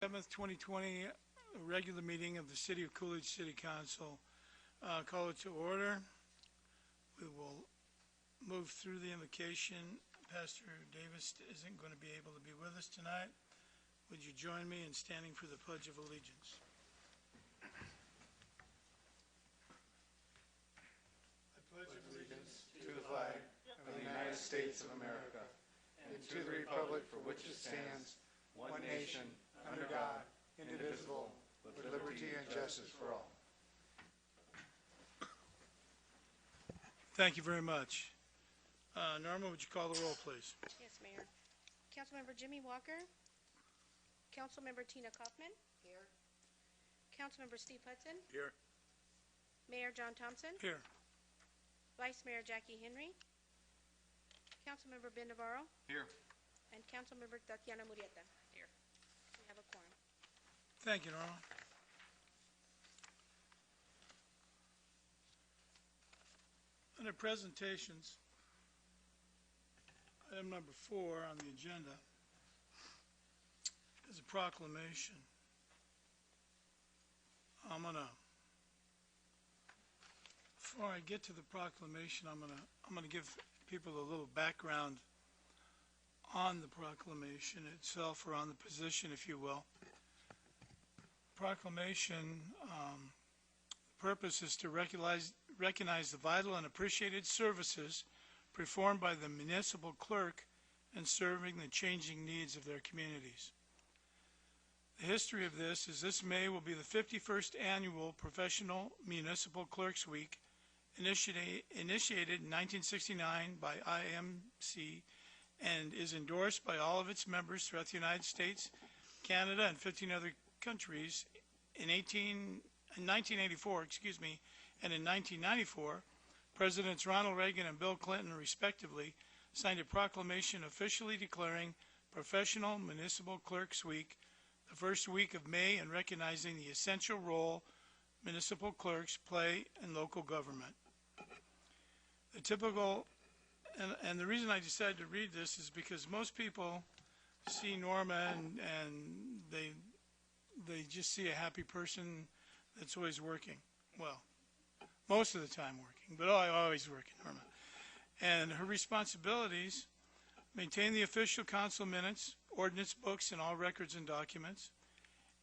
7th, 2020, regular meeting of the City of Coolidge City Council. Call it to order. We will move through the invocation. Pastor Davis isn't going to be able to be with us tonight. Would you join me in standing for the Pledge of Allegiance? I pledge allegiance to the flag of the United States of America and to the republic for which it stands, one nation, under God, indivisible, with liberty and justice for all. Thank you very much. Norma, would you call the roll, please? Yes, Mayor. Councilmember Jimmy Walker. Councilmember Tina Kaufman. Here. Councilmember Steve Hudson. Here. Mayor John Thompson. Here. Vice Mayor Jackie Henry. Councilmember Ben Navarro. Here. And Councilmember Tatiana Murrieta. Here. We have a quorum. Thank you, Norma. Under presentations, item number 4 on the agenda is a proclamation. Before I get to the proclamation, I'm gonna give people a little background on the proclamation itself, or on the position, if you will. Proclamation, the purpose is to recognize the vital and appreciated services performed by the municipal clerk in serving the changing needs of their communities. The history of this is this May will be the 51st annual Professional Municipal Clerks Week, initiated in 1969 by IMC and is endorsed by all of its members throughout the United States, Canada, and 15 other countries. In 1984, and in 1994, Presidents Ronald Reagan and Bill Clinton, respectively, signed a proclamation officially declaring Professional Municipal Clerks Week the first week of May, and recognizing the essential role municipal clerks play in local government. The typical, and the reason I decided to read this is because most people see Norma and they just see a happy person that's always working. Well, most of the time working, but always working, Norma. And her responsibilities: maintain the official council minutes, ordinance books, and all records and documents,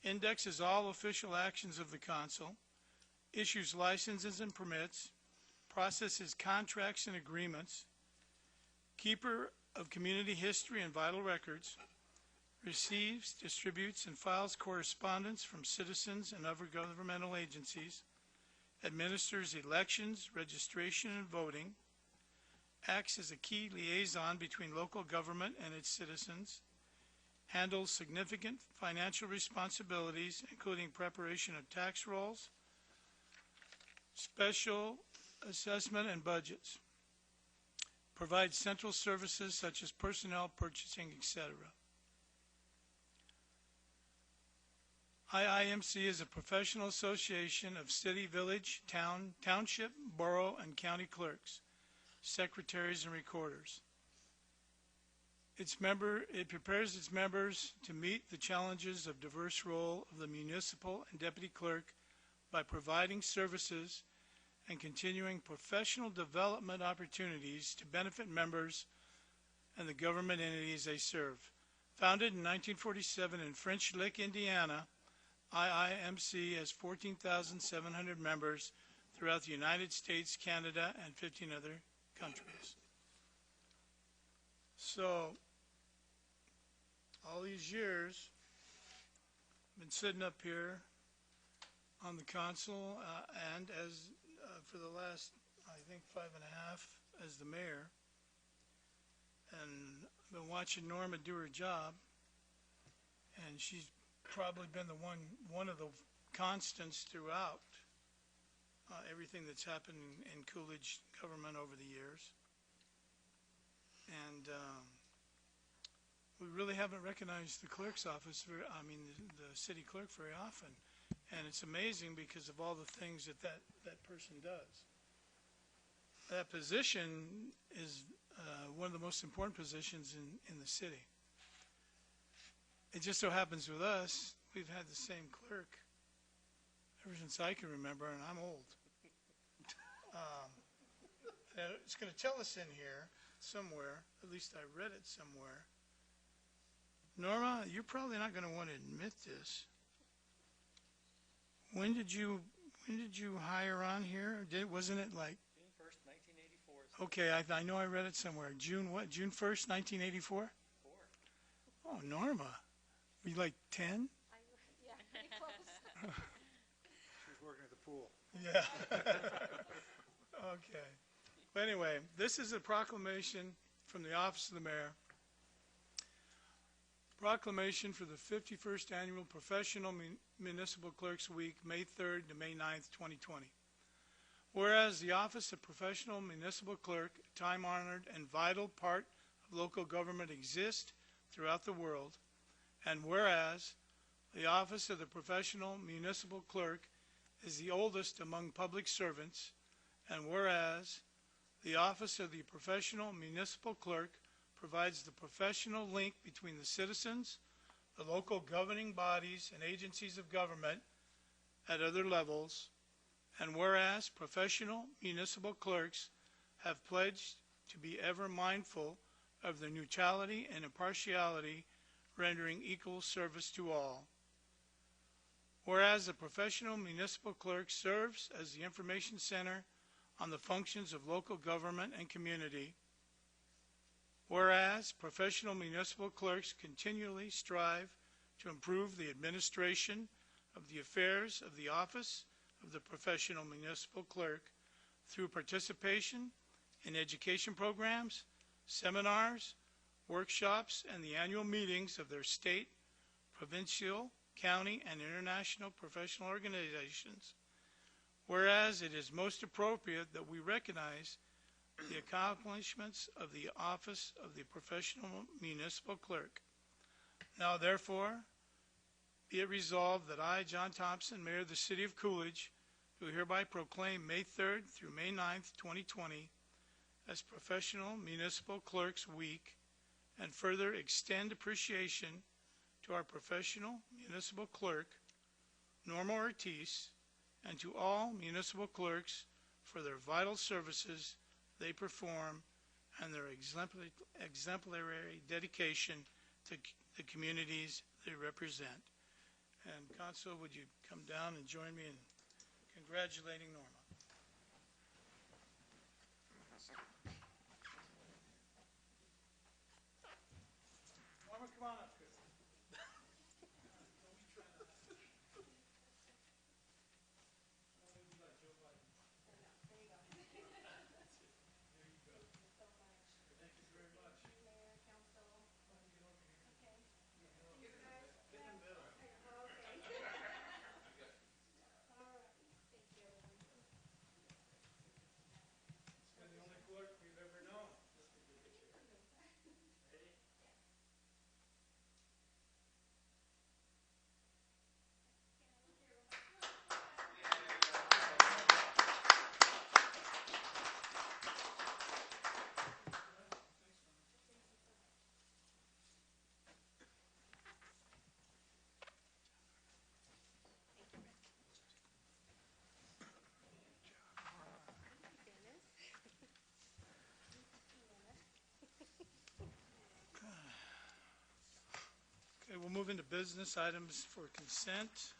indexes all official actions of the council, issues licenses and permits, processes contracts and agreements, keeper of community history and vital records, receives, distributes, and files correspondence from citizens and other governmental agencies, administers elections, registration, and voting, acts as a key liaison between local government and its citizens, handles significant financial responsibilities, including preparation of tax rolls, special assessment and budgets, provides central services such as personnel, purchasing, etc. IIMC is a professional association of city, village, township, borough, and county clerks, secretaries, and recorders. It prepares its members to meet the challenges of diverse role of the municipal and deputy clerk by providing services and continuing professional development opportunities to benefit members and the government entities they serve. Founded in 1947 in French Lick, Indiana, IIMC has 14,700 members throughout the United States, Canada, and 15 other countries. So, all these years, I've been sitting up here on the council and as for the last, I think, 5.5 as the mayor, and I've been watching Norma do her job, and she's probably been the one of the constants throughout everything that's happened in Coolidge government over the years. And we really haven't recognized the clerk's office, the city clerk, very often. And it's amazing because of all the things that person does. That position is one of the most important positions in the city. It just so happens with us, we've had the same clerk ever since I can remember, and I'm old. It's going to tell us in here somewhere, at least I read it somewhere. Norma, you're probably not going to want to admit this. When did you hire on here? Wasn't it like June 1st, 1984. Okay, I know I read it somewhere. June what? June 1st, 1984? Oh, Norma. Were you like 10? Yeah, pretty close. She was working at the pool. Yeah. Okay. But anyway, this is a proclamation from the Office of the Mayor. Proclamation for the 51st Annual Professional Municipal Clerks Week, May 3rd to May 9th, 2020. Whereas the Office of Professional Municipal Clerk, a time-honored and vital part of local government, exists throughout the world, and whereas the Office of the Professional Municipal Clerk is the oldest among public servants, and whereas the Office of the Professional Municipal Clerk provides the professional link between the citizens, the local governing bodies, and agencies of government at other levels, and whereas professional municipal clerks have pledged to be ever mindful of their neutrality and impartiality, rendering equal service to all. Whereas the professional municipal clerk serves as the information center on the functions of local government and community. Whereas professional municipal clerks continually strive to improve the administration of the affairs of the office of the professional municipal clerk through participation in education programs, seminars, workshops, and the annual meetings of their state, provincial, county, and international professional organizations. Whereas it is most appropriate that we recognize the accomplishments of the office of the professional municipal clerk. Now, therefore, be it resolved that I, John Thompson, Mayor of the City of Coolidge, do hereby proclaim May 3rd through May 9th, 2020 as Professional Municipal Clerks Week, and further extend appreciation to our professional municipal clerk, Norma Ortiz, and to all municipal clerks for their vital services they perform and their exemplary dedication to the communities they represent. And Council, would you come down and join me in congratulating Norma? Norma, come on up here. Okay, we'll move into business items for consent.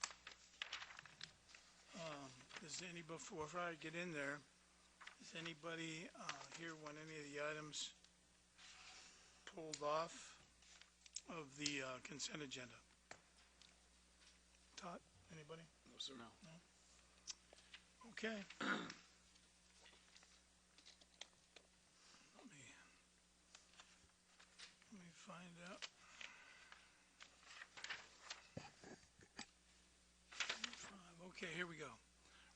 Before I get in there, does anybody here want any of the items pulled off of the consent agenda? Todd, anybody? No, sir. No. Okay. Let me find out. Okay, here we go.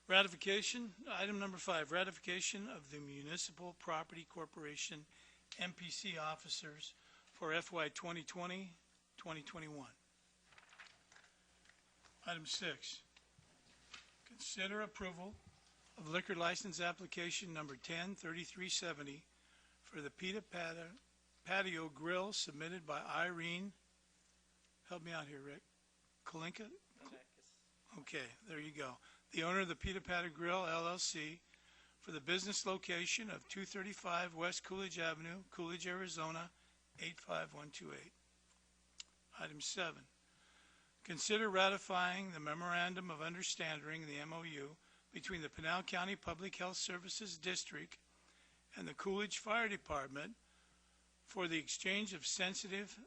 Ratification, item number 5, ratification of the Municipal Property Corporation MPC officers for FY 2020-2021. Item 6, consider approval of liquor license application number 103370 for the Pita Patio Grill submitted by Irene, help me out here, Rick, Kalinka? Okay, there you go. The owner of the Pita Pata Grill, LLC, for the business location of 235 West Coolidge Avenue, Coolidge, Arizona, 85128. Item 7, consider ratifying the Memorandum of Understanding, the MOU, between the Pinal County Public Health Services District and the Coolidge Fire Department for the exchange of sensitive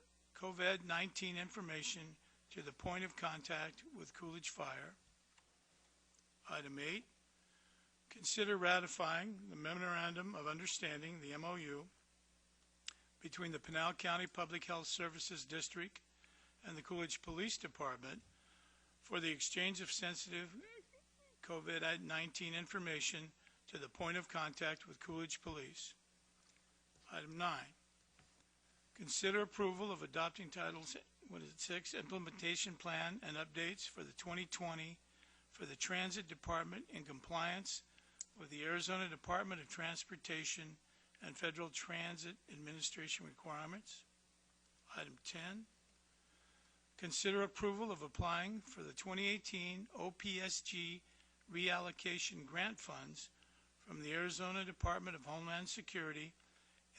COVID-19 information to the point of contact with Coolidge Fire. Item 8, consider ratifying the Memorandum of Understanding, the MOU, between the Pinal County Public Health Services District and the Coolidge Police Department for the exchange of sensitive COVID-19 information to the point of contact with Coolidge Police. Item 9, consider approval of adopting Title 6 Implementation Plan and updates for the 2020 for the Transit Department in compliance with the Arizona Department of Transportation and Federal Transit Administration requirements. Item 10, consider approval of applying for the 2018 OPSG reallocation grant funds from the Arizona Department of Homeland Security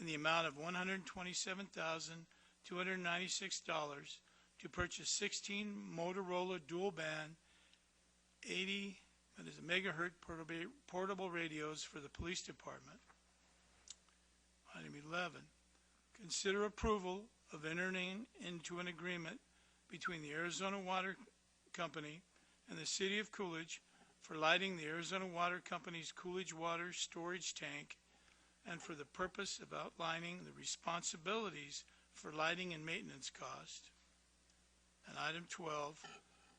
in the amount of $127,296 to purchase 16 Motorola dual band 80 megahertz portable radios for the police department. Item 11, consider approval of entering into an agreement between the Arizona Water Company and the City of Coolidge for lighting the Arizona Water Company's Coolidge water storage tank and for the purpose of outlining the responsibilities for lighting and maintenance costs. And item 12,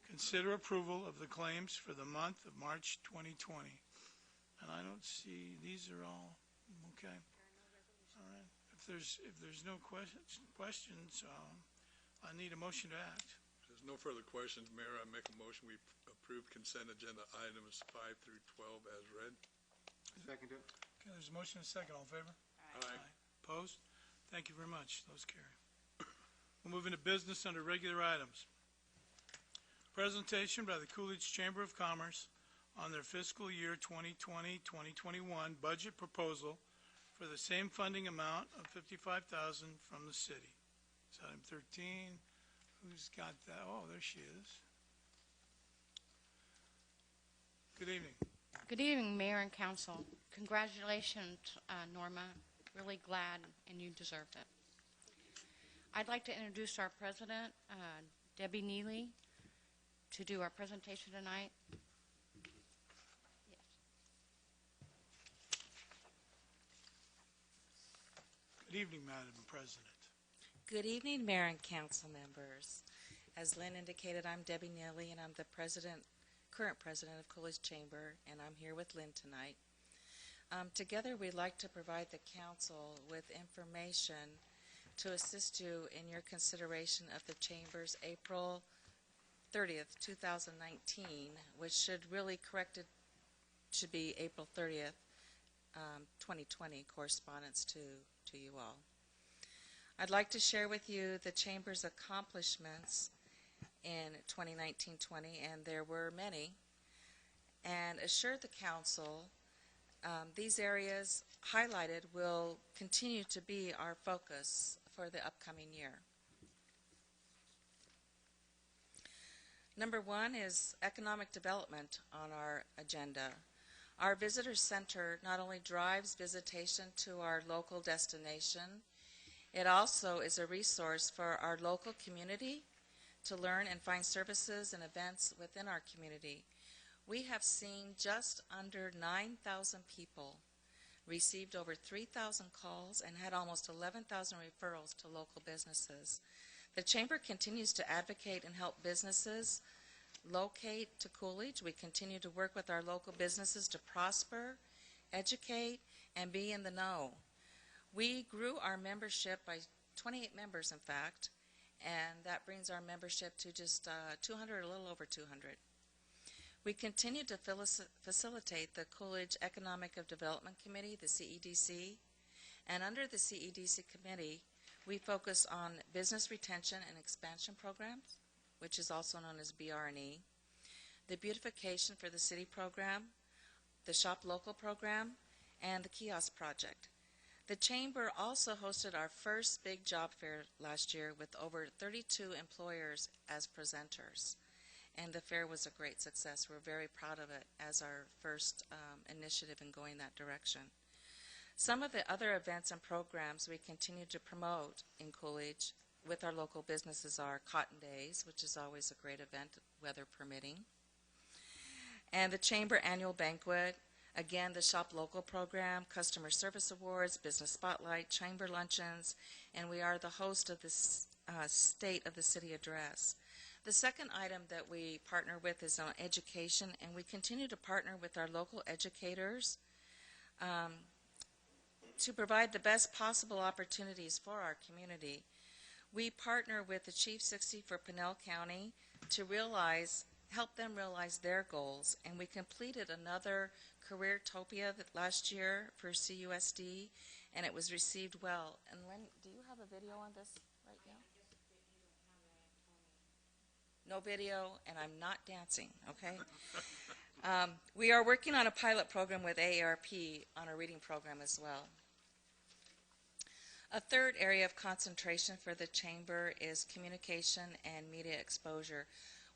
consider approval of the claims for the month of March 2020. And I don't see, these are all, okay. All right. If there's no questions, I need a motion to act. If there's no further questions, Mayor, I make a motion we approve consent agenda items 5 through 12 as read. Second it. Okay, there's a motion and a second. All in favor? Aye. Opposed? Thank you very much. Those carry. We'll move into business under regular items. Presentation by the Coolidge Chamber of Commerce on their fiscal year 2020-2021 budget proposal for the same funding amount of $55,000 from the city. It's item 13. Who's got that? Oh, there she is. Good evening. Good evening, Mayor and Council. Congratulations, Norma. Really glad, and you deserved it. I'd like to introduce our president, Debbie Neely, to do our presentation tonight. Yes. Good evening, Madam President. Good evening, Mayor and Council members. As Lynn indicated, I'm Debbie Neely, and I'm the current president of Coolidge Chamber, and I'm here with Lynn tonight. Together, we'd like to provide the Council with information to assist you in your consideration of the Chamber's April 30th, 2019, which should really correct it to be April 30th, 2020 correspondence to you all. I'd like to share with you the Chamber's accomplishments in 2019-20, and there were many, and assure the Council these areas highlighted will continue to be our focus for the upcoming year. Number one is economic development on our agenda. Our visitor center not only drives visitation to our local destination, it also is a resource for our local community to learn and find services and events within our community. We have seen just under 9,000 people, received over 3,000 calls, and had almost 11,000 referrals to local businesses. The Chamber continues to advocate and help businesses locate to Coolidge. We continue to work with our local businesses to prosper, educate, and be in the know. We grew our membership by 28 members, in fact, and that brings our membership to just 200, a little over 200. We continue to facilitate the Coolidge Economic Development Committee, the CEDC, and under the CEDC committee, we focus on business retention and expansion programs, which is also known as BR&E, the Beautification for the City program, the Shop Local program, and the Kiosk Project. The Chamber also hosted our first big job fair last year with over 32 employers as presenters. And the fair was a great success. We're very proud of it as our first initiative in going that direction. Some of the other events and programs we continue to promote in Coolidge with our local businesses are Cotton Days, which is always a great event, weather permitting, and the Chamber Annual Banquet, again, the Shop Local program, Customer Service Awards, Business Spotlight, Chamber Luncheons, and we are the host of the State of the City Address. The second item that we partner with is on education, and we continue to partner with our local educators to provide the best possible opportunities for our community. We partner with the Chief 60 for Pinell County to help them realize their goals, and we completed another Careertopia last year for CUSD, and it was received well. And Lynn, do you have a video on this right now? No video, and I'm not dancing, okay? We are working on a pilot program with AARP on a reading program as well. A third area of concentration for the Chamber is communication and media exposure.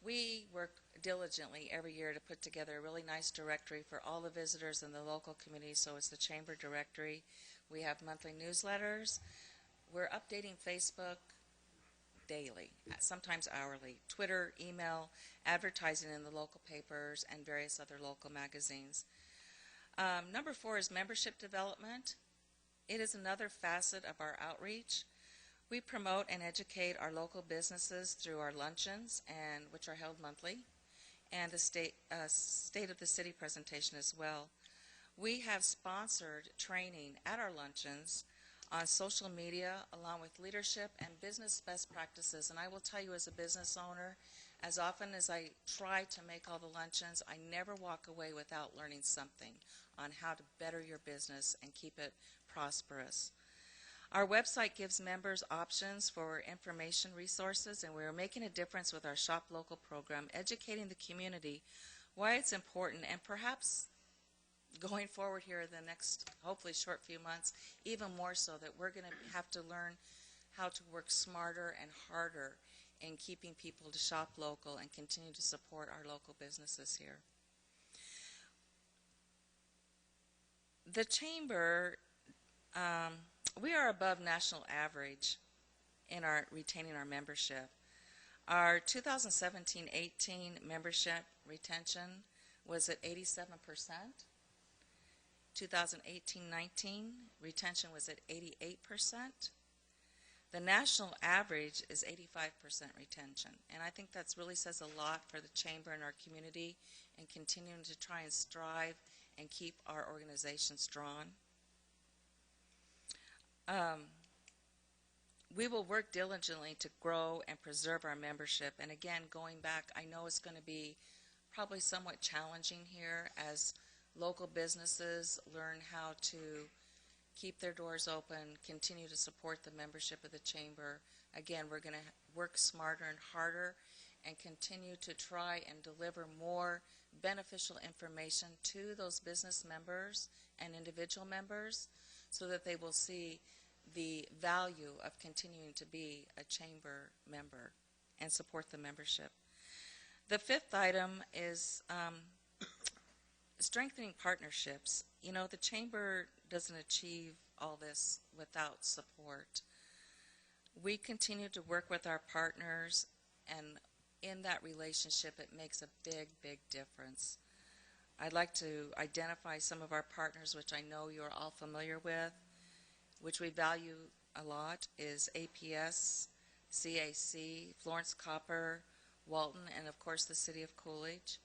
We work diligently every year to put together a really nice directory for all the visitors in the local community, so it's the Chamber directory. We have monthly newsletters. We're updating Facebook daily, sometimes hourly, Twitter, email, advertising in the local papers, and various other local magazines. Number 4 is membership development. It is another facet of our outreach. We promote and educate our local businesses through our luncheons, which are held monthly, and the State of the City presentation as well. We have sponsored training at our luncheons on social media, along with leadership and business best practices. And I will tell you, as a business owner, as often as I try to make all the luncheons, I never walk away without learning something on how to better your business and keep it prosperous. Our website gives members options for information resources, and we are making a difference with our Shop Local program, educating the community why it's important, and perhaps going forward here in the next, hopefully short few months, even more so, that we're going to have to learn how to work smarter and harder in keeping people to shop local and continue to support our local businesses here. The Chamber, we are above national average in our retaining our membership. Our 2017-18 membership retention was at 87%. 2018-19 retention was at 88%. The national average is 85% retention, and I think that really says a lot for the Chamber and our community, and continuing to try and strive and keep our organization strong. We will work diligently to grow and preserve our membership, and again, going back, I know it's going to be probably somewhat challenging here as local businesses learn how to keep their doors open, continue to support the membership of the Chamber. Again, we're going to work smarter and harder and continue to try and deliver more beneficial information to those business members and individual members so that they will see the value of continuing to be a Chamber member and support the membership. The fifth item is strengthening partnerships. You know, the Chamber doesn't achieve all this without support. We continue to work with our partners, and in that relationship, it makes a big, big difference. I'd like to identify some of our partners, which I know you're all familiar with, which we value a lot, is APS, CAC, Florence Copper, Walton, and of course the City of Coolidge.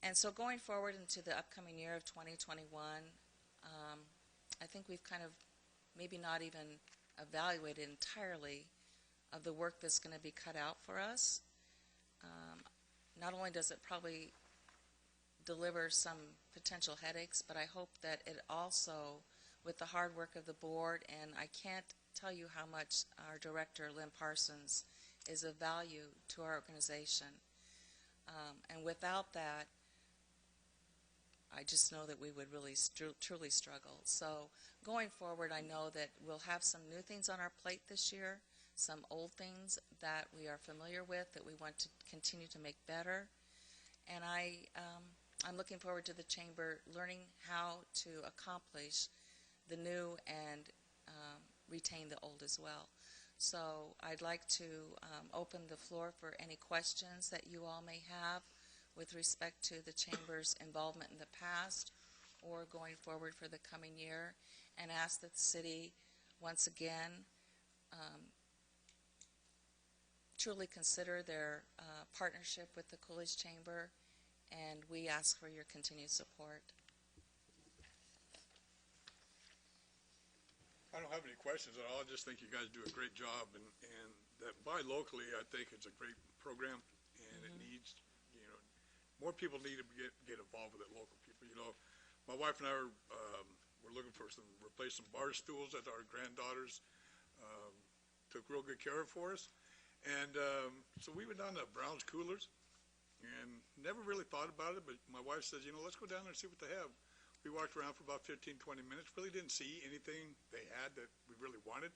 And so going forward into the upcoming year of 2021, I think we've kind of maybe not even evaluated entirely of the work that's going to be cut out for us. Not only does it probably deliver some potential headaches, but I hope that it also, with the hard work of the board, and I can't tell you how much our director, Lynn Parsons, is of value to our organization. And without that, I just know that we would really truly struggle. So going forward, I know that we'll have some new things on our plate this year, some old things that we are familiar with that we want to continue to make better. And I'm looking forward to the Chamber learning how to accomplish the new and retain the old as well. So I'd like to open the floor for any questions that you all may have with respect to the Chamber's involvement in the past or going forward for the coming year, and ask that the city once again truly consider their partnership with the Coolidge Chamber, and we ask for your continued support. I don't have any questions at all. I just think you guys do a great job, and that buy locally, I think it's a great program, and it needs, more people need to get involved with it, local people. My wife and I were looking for replace some bar stools that our granddaughters took real good care of for us, and so we went down to Brown's Coolers, and never really thought about it, but my wife says, let's go down there and see what they have. We walked around for about 15, 20 minutes, really didn't see anything they had that we really wanted,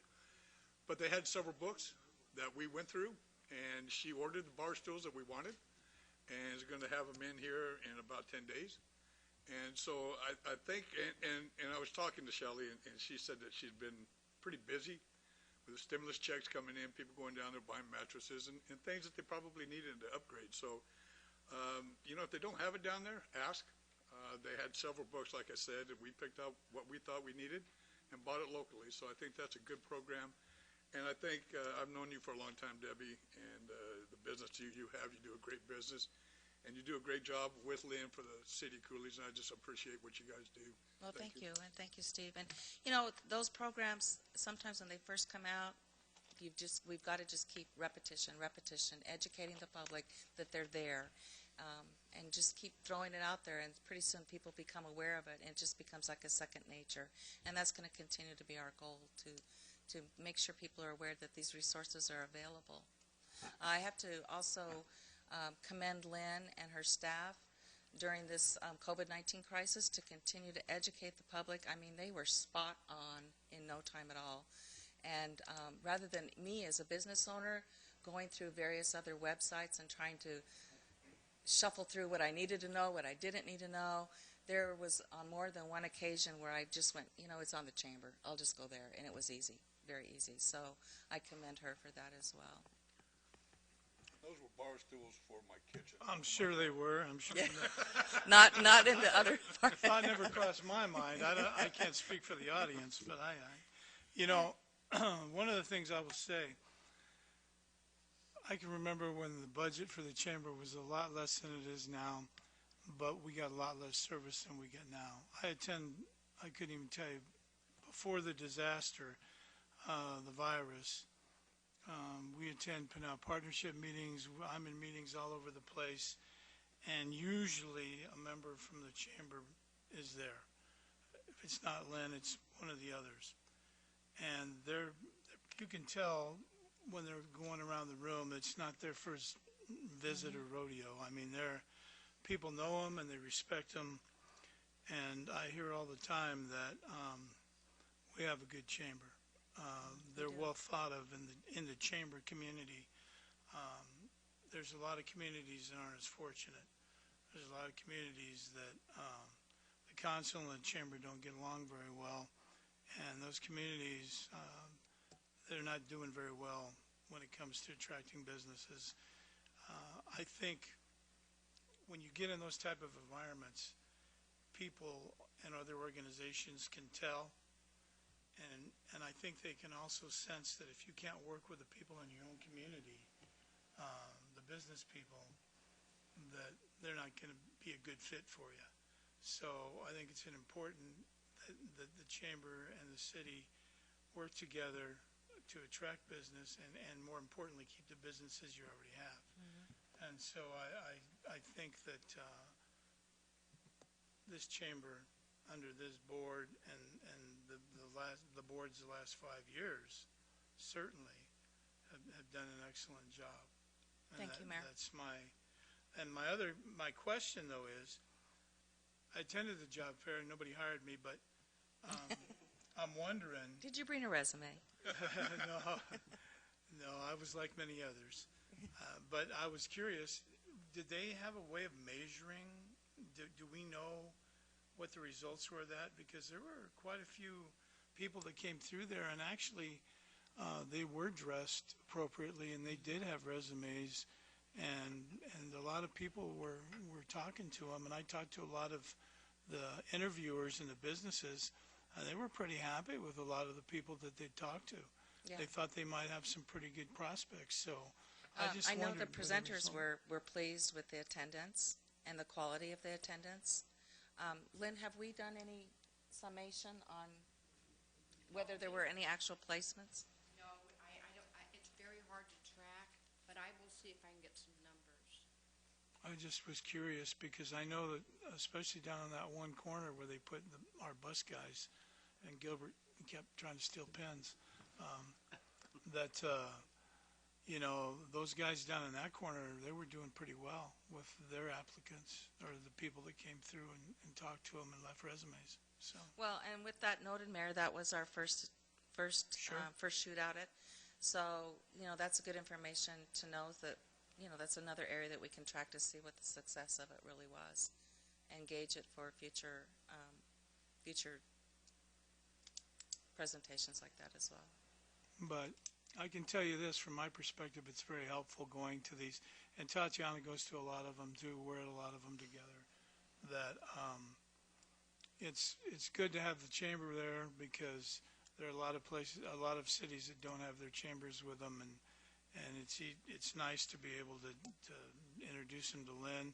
but they had several books that we went through, and she ordered the bar stools that we wanted, and is going to have them in here in about 10 days. And so I think, and I was talking to Shelley, and she said that she's been pretty busy with the stimulus checks coming in, people going down there buying mattresses and things that they probably needed to upgrade. So, if they don't have it down there, ask. They had several books, like I said, and we picked out what we thought we needed and bought it locally. So I think that's a good program. And I think I've known you for a long time, Debbie, and the business you have, you do a great business. And you do a great job with Lynn for the city of Coolidge, and I just appreciate what you guys do. Well, thank you, and thank you, Steve. And, those programs, sometimes when they first come out, we've got to just keep repetition, educating the public that they're there, and just keep throwing it out there, and pretty soon people become aware of it, and it just becomes like a second nature. And that's going to continue to be our goal, to make sure people are aware that these resources are available. I have to also commend Lynn and her staff during this COVID-19 crisis to continue to educate the public. I mean, they were spot on in no time at all. And rather than me as a business owner going through various other websites and trying to shuffle through what I needed to know, what I didn't need to know, there was on more than one occasion where I just went, it's on the Chamber. I'll just go there. And it was easy, very easy. So I commend her for that as well. Those were bar stools for my kitchen. I'm sure they were. I'm sure. Not in the other part. The thought never crossed my mind. I can't speak for the audience, but one of the things I will say, I can remember when the budget for the Chamber was a lot less than it is now, but we got a lot less service than we get now. I couldn't even tell you, before the disaster, the virus, we attend partnership meetings. I'm in meetings all over the place, and usually a member from the Chamber is there. If it's not Lynn, it's one of the others. And you can tell when they're going around the room, it's not their first visit or rodeo. I mean, people know them and they respect them. And I hear all the time that we have a good Chamber. They're well thought of in the Chamber community. There's a lot of communities that aren't as fortunate. There's a lot of communities that the council and the Chamber don't get along very well. And those communities, they're not doing very well when it comes to attracting businesses. I think when you get in those type of environments, people and other organizations can tell, and I think they can also sense that if you can't work with the people in your own community, the business people, that they're not going to be a good fit for you. So I think it's important that the Chamber and the city work together to attract business and more importantly, keep the businesses you already have. And so I think that this Chamber, under this board and the boards the last 5 years, certainly have done an excellent job. And Thank you, Mayor. That's my question though is, I attended the job fair and nobody hired me, but I'm wondering. Did you bring a resume? No, no, I was like many others. But I was curious, did they have a way of measuring? Do we know what the results were of that? Because there were quite a few people that came through there, and actually they were dressed appropriately, and they did have resumes, and a lot of people were talking to them, and I talked to a lot of the interviewers in the businesses, and they were pretty happy with a lot of the people that they talked to. Yeah. They thought they might have some pretty good prospects, so I just I know wondered the what presenters result- were pleased with the attendance and the quality of the attendance. Lynn, have we done any summation on whether there were any actual placements? No, it's very hard to track, but I will see if I can get some numbers. I just was curious because I know that, especially down in that one corner where they put our bus guys, and Gilbert kept trying to steal pens, those guys down in that corner, they were doing pretty well with their applicants or the people that came through and talked to them and left resumes. So, Well, and with that noted, Mayor, that was our first Sure. shoot at it. So, that's good information to know that, that's another area that we can track to see what the success of it really was and gauge it for future presentations like that as well. but I can tell you this from my perspective, it's very helpful going to these, and Tatiana goes to a lot of them too. We're at a lot of them together. That it's good to have the chamber there because there are a lot of places, a lot of cities that don't have their chambers with them, and it's nice to be able to introduce them to Lynn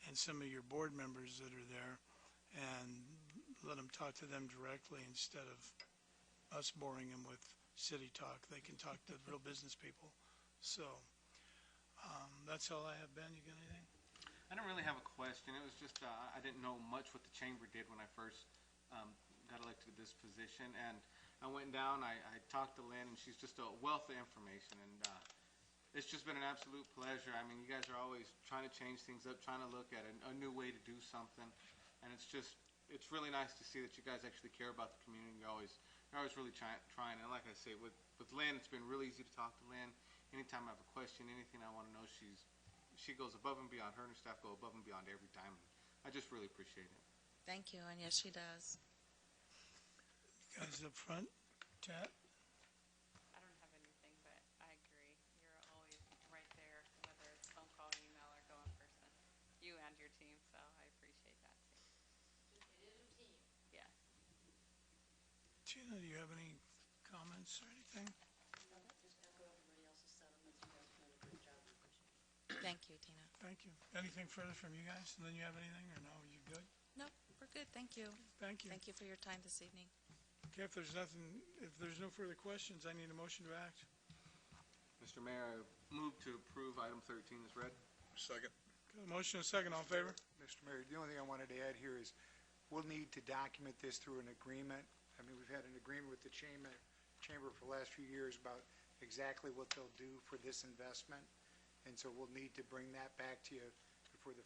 and some of your board members that are there, and let them talk to them directly instead of us boring them with city talk. They can talk to real business people. So that's all I have. Ben, you got anything? I don't really have a question. It was just I didn't know much what the chamber did when I first got elected to this position, and I went down. I talked to Lynn, and she's just a wealth of information, and it's just been an absolute pleasure. I mean, you guys are always trying to change things up, trying to look at a new way to do something, and it's really nice to see that you guys actually care about the community. You're always really trying, and like I say, with Lynn, it's been really easy to talk to Lynn. Anytime I have a question, anything I want to know, she goes above and beyond. Her and her staff go above and beyond every time. I just really appreciate it. Thank you, and yes, she does. You guys up front, chat. I don't have anything, but I agree. You're always right there, whether it's phone call, email, or go in person. You and your team, so I appreciate that too. It is a team. Yes. Tina, do you have any comments or anything? Thank you, Tina. Thank you. Anything further from you guys? And then you have anything, or no? You good? No, we're good. Thank you. Thank you. Thank you for your time this evening. Okay, if there's no further questions, I need a motion to act. Mr. Mayor, I move to approve item 13 is read. Second. Okay, motion and a second, all in favor? Mr. Mayor, the only thing I wanted to add here is we'll need to document this through an agreement. I mean, we've had an agreement with the chamber for the last few years about exactly what they'll do for this investment. And so we'll need to bring that back to you before the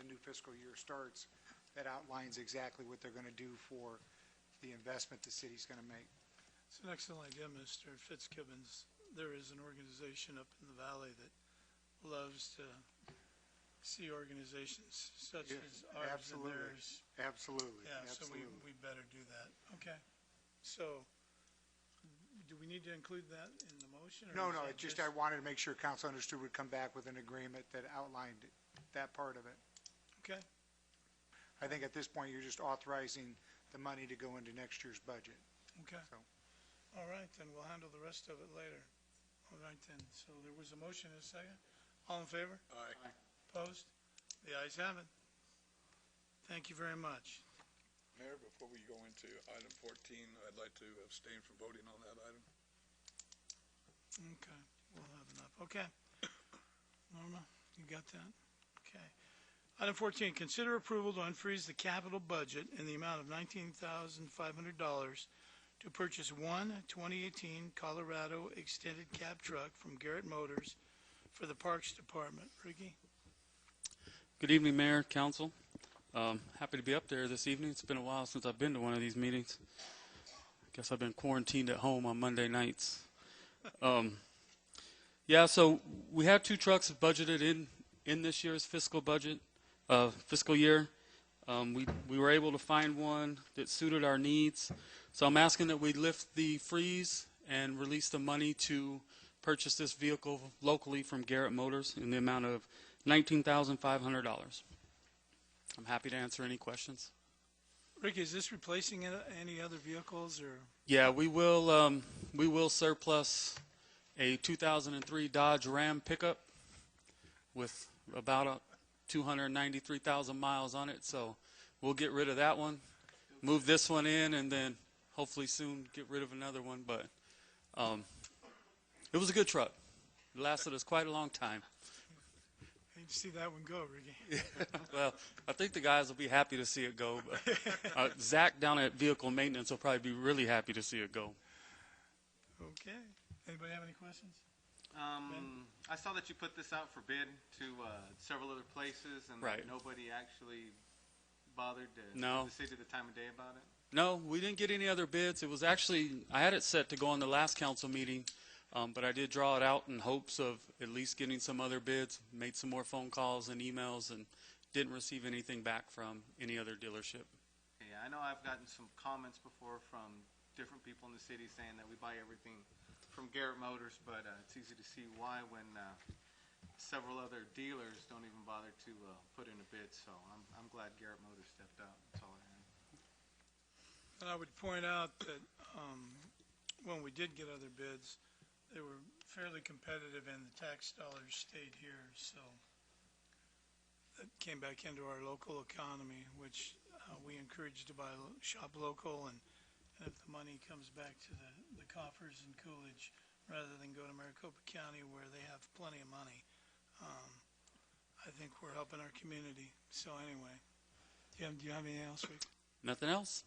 new fiscal year starts. That outlines exactly what they're going to do for the investment the city's going to make. It's an excellent idea, Mr. Fitzgibbons. There is an organization up in the valley that loves to see organizations such as ours Absolutely. and theirs. Absolutely. Yeah, Absolutely. so we better do that. Okay. So, do we need to include that in the motion? Or No, is no, that it just, I wanted to make sure council understood we'd come back with an agreement that outlined that part of it. Okay. I think at this point, you're just authorizing the money to go into next year's budget. Okay. So, All right, then we'll handle the rest of it later. All right, then. So there was a motion and a second. All in favor? Aye. Opposed? The ayes have it. Thank you very much. Mayor, before we go into item 14, I'd like to abstain from voting on that item. Okay, we'll have enough. Okay. Norma, you got that? Okay. Item 14, consider approval to unfreeze the capital budget in the amount of $19,500 to purchase one 2018 Colorado extended cab truck from Garrett Motors for the Parks Department. Ricky? Good evening, Mayor, Council. Happy to be up there this evening. It's been a while since I've been to one of these meetings. I guess I've been quarantined at home on Monday nights. Yeah, so we have 2 trucks budgeted in this year's fiscal year. We were able to find one that suited our needs. So I'm asking that we lift the freeze and release the money to purchase this vehicle locally from Garrett Motors in the amount of $19,500. I'm happy to answer any questions. Ricky, is this replacing any other vehicles, or? Yeah, we will surplus a 2003 Dodge Ram pickup with about 293,000 miles on it. So we'll get rid of that one, move this one in, and then hopefully soon get rid of another one. But it was a good truck. It lasted us quite a long time. I need to see that one go, Ricky. Well, I think the guys will be happy to see it go. But, Zach down at Vehicle Maintenance will probably be really happy to see it go. Okay. Anybody have any questions? I saw that you put this out for bid to several other places, and Right. nobody actually bothered to No. give the city the time of day about it. No, we didn't get any other bids. It was actually, I had it set to go on the last council meeting, but I did draw it out in hopes of at least getting some other bids, made some more phone calls and emails, and didn't receive anything back from any other dealership. Yeah, I know I've gotten some comments before from different people in the city saying that we buy everything from Garrett Motors, but it's easy to see why when several other dealers don't even bother to put in a bid. So I'm glad Garrett Motors stepped out. That's all I have. And I would point out that when we did get other bids, they were fairly competitive and the tax dollars stayed here. So that came back into our local economy, which we encourage to shop local, and if the money comes back to the coffers in Coolidge rather than go to Maricopa County where they have plenty of money, I think we're helping our community. So anyway, do you have anything else, Rick? Nothing else?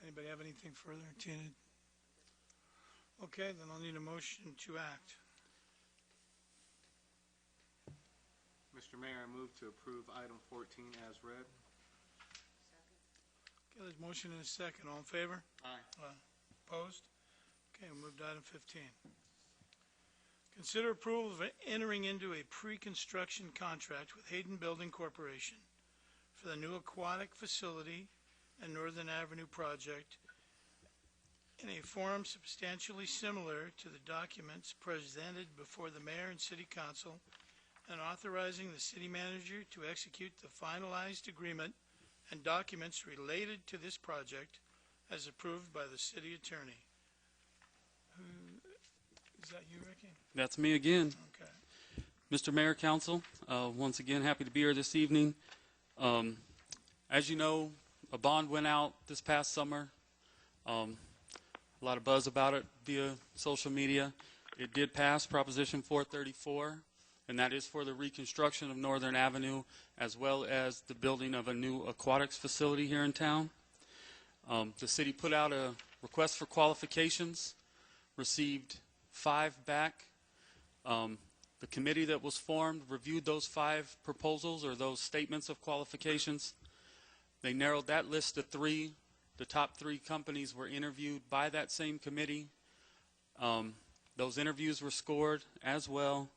Anybody have anything further? Tina? Okay, then I'll need a motion to act. Mr. Mayor, I move to approve item 14 as read. Okay, there's a motion and a second. All in favor? Aye. Opposed? Okay, we'll move to item 15. Consider approval of entering into a pre-construction contract with Hayden Building Corporation for the new aquatic facility and Northern Avenue project in a form substantially similar to the documents presented before the mayor and city council, and authorizing the city manager to execute the finalized agreement and documents related to this project as approved by the city attorney. Is that you, Ricky? That's me again. Okay. Mr. Mayor, Council, once again, happy to be here this evening. As you know, a bond went out this past summer. A lot of buzz about it via social media. It did pass Proposition 434, and that is for the reconstruction of Northern Avenue as well as the building of a new aquatics facility here in town. The city put out a request for qualifications, received 5 back. The committee that was formed reviewed those 5 proposals or those statements of qualifications. They narrowed that list to 3. The top 3 companies were interviewed by that same committee. Those interviews were scored as well,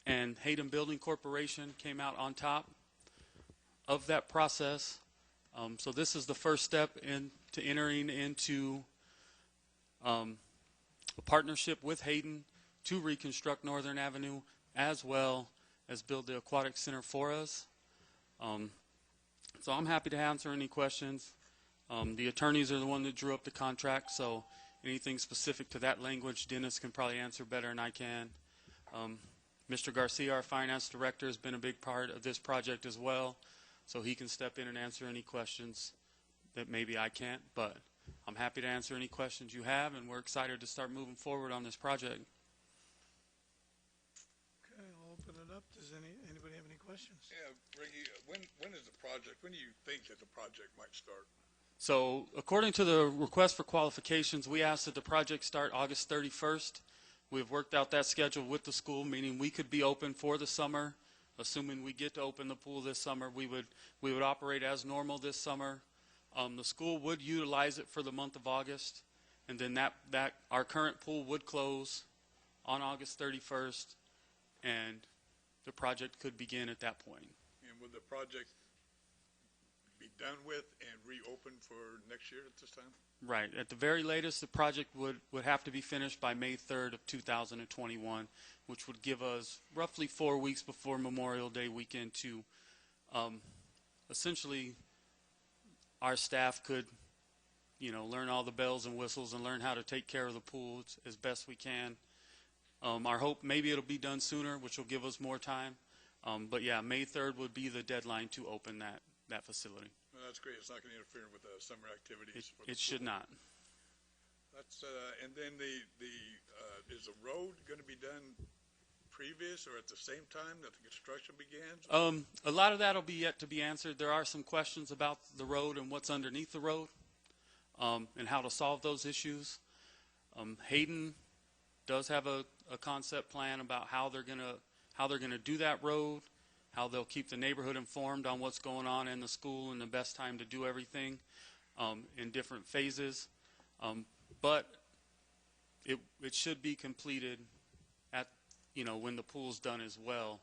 and Hayden Building Corporation came out on top of that process. So this is the first step into entering into a partnership with Hayden to reconstruct Northern Avenue as well as build the aquatic center for us. So I'm happy to answer any questions. The attorneys are the one that drew up the contract, so anything specific to that language, Dennis can probably answer better than I can. Mr. Garcia, our finance director, has been a big part of this project as well, so he can step in and answer any questions that maybe I can't, but I'm happy to answer any questions you have, and we're excited to start moving forward on this project. Okay, I'll open it up. Does anybody have any questions? Yeah, Ricky, when is the project, when do you think that the project might start? So according to the request for qualifications, we asked that the project start August 31st. We've worked out that schedule with the school, meaning we could be open for the summer. Assuming we get to open the pool this summer, we would operate as normal this summer. The school would utilize it for the month of August, and then that our current pool would close on August 31st, and the project could begin at that point. And would the project be done with and reopened for next year at this time? Right. At the very latest, the project would have to be finished by May 3rd of 2021, which would give us roughly 4 weeks before Memorial Day weekend to essentially our staff could, learn all the bells and whistles and learn how to take care of the pool as best we can. Our hope, maybe it'll be done sooner, which will give us more time. But yeah, May 3rd would be the deadline to open that facility. Well, that's great. It's not going to interfere with the summer activities. It should not. That's and then is the road going to be done previous or at the same time that the construction begins? A lot of that will be yet to be answered. There are some questions about the road and what's underneath the road, and how to solve those issues. Hayden does have a concept plan about how they're gonna do that road, how they'll keep the neighborhood informed on what's going on in the school and the best time to do everything in different phases. But it should be completed at when the pool's done as well.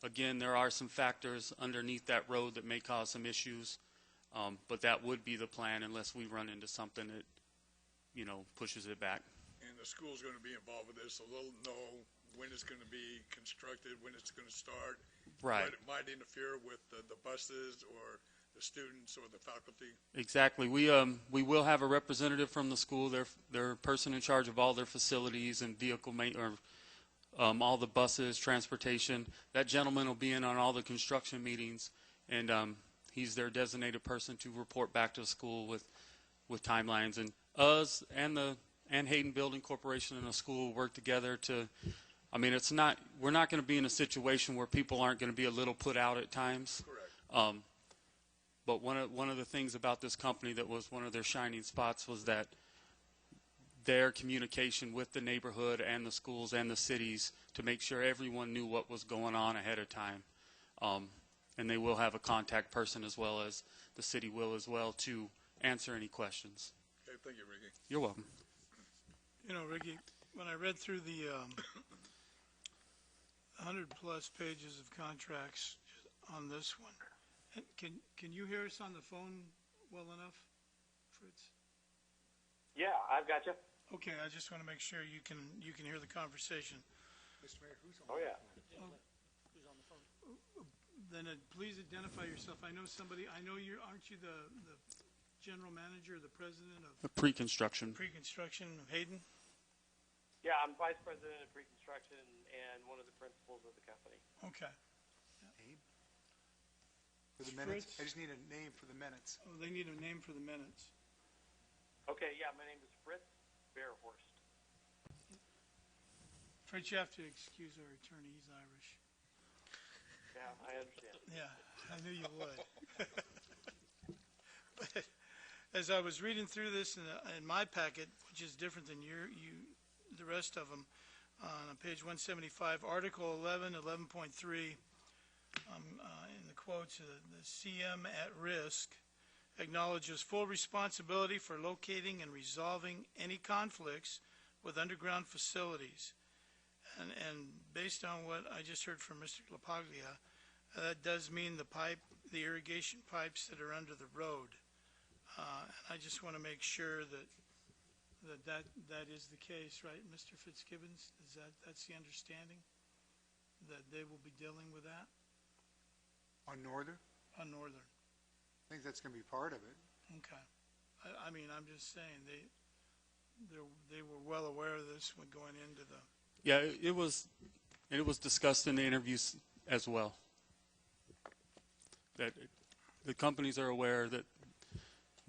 Again, there are some factors underneath that road that may cause some issues, but that would be the plan unless we run into something that pushes it back. And the school's going to be involved with this, so they'll know when it's going to be constructed, when it's going to start. Right. But it might interfere with the buses or the students or the faculty. Exactly. We will have a representative from the school. Their person in charge of all their facilities and vehicle all the buses, transportation. That gentleman will be in on all the construction meetings, and he's their designated person to report back to the school with timelines. And us and Hayden Building Corporation and the school will work together to. We're not going to be in a situation where people aren't going to be a little put out at times. Correct. But one of the things about this company that was one of their shining spots was that their communication with the neighborhood and the schools and the cities to make sure everyone knew what was going on ahead of time. And they will have a contact person as well as the city will as well to answer any questions. Okay, thank you, Ricky. You're welcome. Ricky, when I read through the 100-plus pages of contracts on this one, can you hear us on the phone well enough, Fritz? Yeah, I've got you. Okay, I just want to make sure you can hear the conversation. Mr. Mayor, who's on Oh, yeah. Who's on the phone? Then please identify yourself. I know aren't you the general manager, the president of The pre-construction. pre-construction of Hayden? Yeah, I'm vice president of pre-construction and one of the principals of the company. Okay. Name? For the minutes? Fritz? I just need a name for the minutes. Oh, they need a name for the minutes. Okay, yeah, my name is Fritz Bearhorst. Fritz, you have to excuse our attorney. He's Irish. Yeah, I understand. Yeah, I knew you would. But as I was reading through this in my packet, which is different than the rest of them, on page 175, Article 11, 11.3, in the quotes, the CM at risk acknowledges full responsibility for locating and resolving any conflicts with underground facilities. And based on what I just heard from Mr. LaPaglia, that does mean the irrigation pipes that are under the road. I just want to make sure that is the case, right, Mr. Fitzgibbons? That's the understanding? That they will be dealing with that? On Northern? On Northern. I think that's going to be part of it. Okay. I'm just saying, they were well aware of this when going into the... Yeah, it was discussed in the interviews as well. That the companies are aware that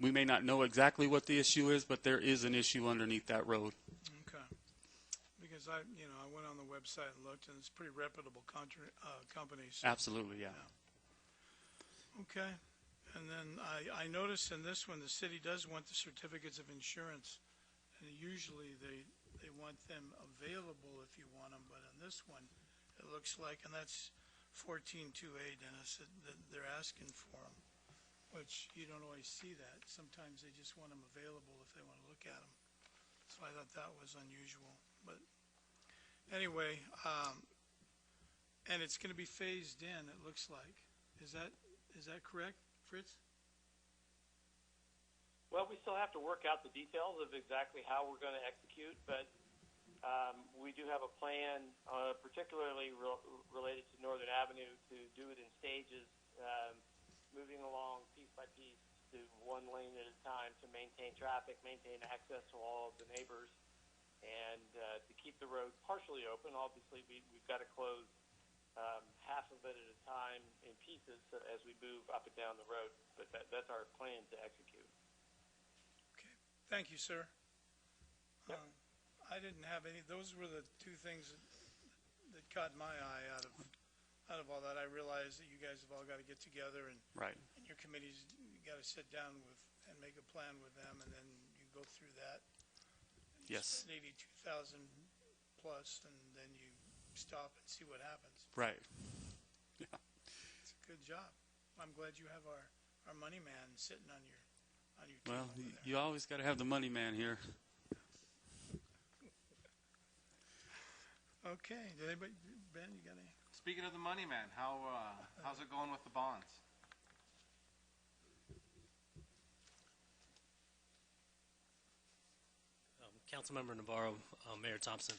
we may not know exactly what the issue is, but there is an issue underneath that road. Okay. Because I went on the website and looked, and it's pretty reputable companies. Absolutely, yeah. Okay. And then I noticed in this one, the city does want the certificates of insurance. And usually they want them available if you want them, but in this one, it looks like, and that's 14.2A, Dennis, that they're asking for them, which you don't always see that. Sometimes they just want them available if they want to look at them. So I thought that was unusual. But anyway, and it's going to be phased in, it looks like. Is that correct, Fritz? Well, we still have to work out the details of exactly how we're going to execute, but we do have a plan, particularly related to Northern Avenue, to do it in stages, moving along piece by piece to one lane at a time to maintain traffic, maintain access to all of the neighbors, and to keep the road partially open. Obviously, we've got to close half of it at a time in pieces as we move up and down the road, but that's our plan to execute. Okay, thank you, sir. Yep. I didn't have any, those were the two things that caught my eye out of all that. I realized that you guys have all got to get together and Right. your committees, you got to sit down with and make a plan with them, and then you go through that. And you Yes. spend 82,000 plus, and then you stop and see what happens. Right. Yeah. It's a good job. I'm glad you have our money man sitting on your team Well, over there. you always got to have the money man here. Okay, did anybody, Ben, you got any? Speaking of the money man, how's it going with the bonds? Councilmember Navarro, Mayor Thompson.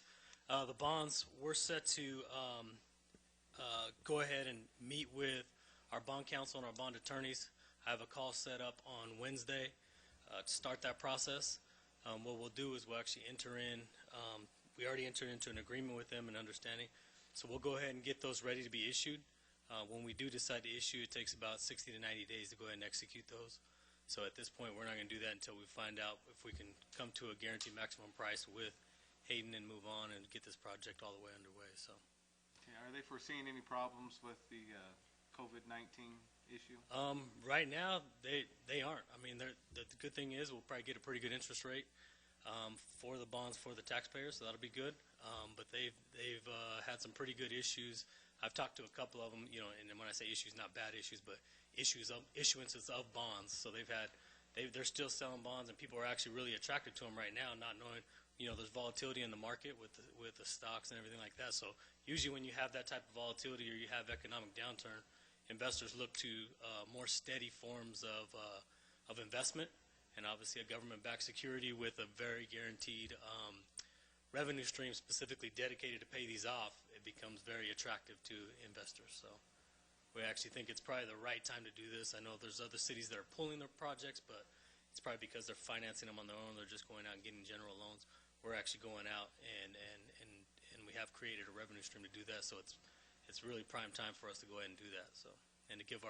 The bonds, we're set to go ahead and meet with our bond counsel and our bond attorneys. I have a call set up on Wednesday to start that process. What we'll do is we'll actually enter in, we already entered into an agreement with them and understanding, so we'll go ahead and get those ready to be issued. When we do decide to issue, it takes about 60 to 90 days to go ahead and execute those. So at this point, we're not going to do that until we find out if we can come to a guaranteed maximum price with Hayden and move on and get this project all the way underway. So, Okay, are they foreseeing any problems with the COVID-19 issue? right now, they aren't. I mean, the good thing is we'll probably get a pretty good interest rate for the bonds for the taxpayers, so that'll be good. But they've had some pretty good issues. I've talked to a couple of them, and when I say issues, not bad issues, but issuances of bonds. So they're still selling bonds, and people are actually really attracted to them right now, not knowing, there's volatility in the market with the stocks and everything like that. So usually when you have that type of volatility or you have economic downturn, investors look to more steady forms of investment, and obviously a government-backed security with a very guaranteed revenue stream specifically dedicated to pay these off, it becomes very attractive to investors. So we actually think it's probably the right time to do this. I know there's other cities that are pulling their projects, but it's probably because they're financing them on their own. They're just going out and getting general loans. We're actually going out and we have created a revenue stream to do that. So it's really prime time for us to go ahead and do that. So, and to give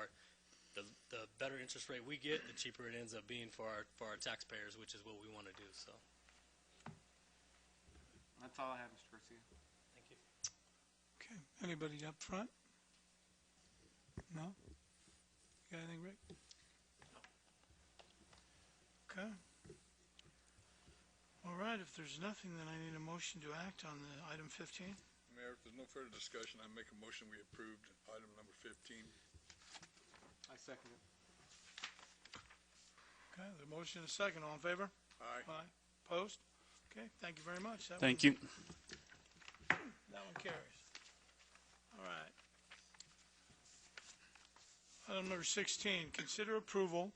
the better interest rate we get, the cheaper it ends up being for our taxpayers, which is what we want to do. So That's all I have, Mr. Garcia. thank you. Okay, anybody up front? No? Got anything, Rick? Okay. All right, if there's nothing, then I need a motion to act on the item 15. Mayor, if there's no further discussion, I make a motion we approved item number 15. I second it. Okay, the motion is second. All in favor? Aye. Aye. Opposed? Okay, thank you very much. Thank you. That one carries. All right. Item number 16, consider approval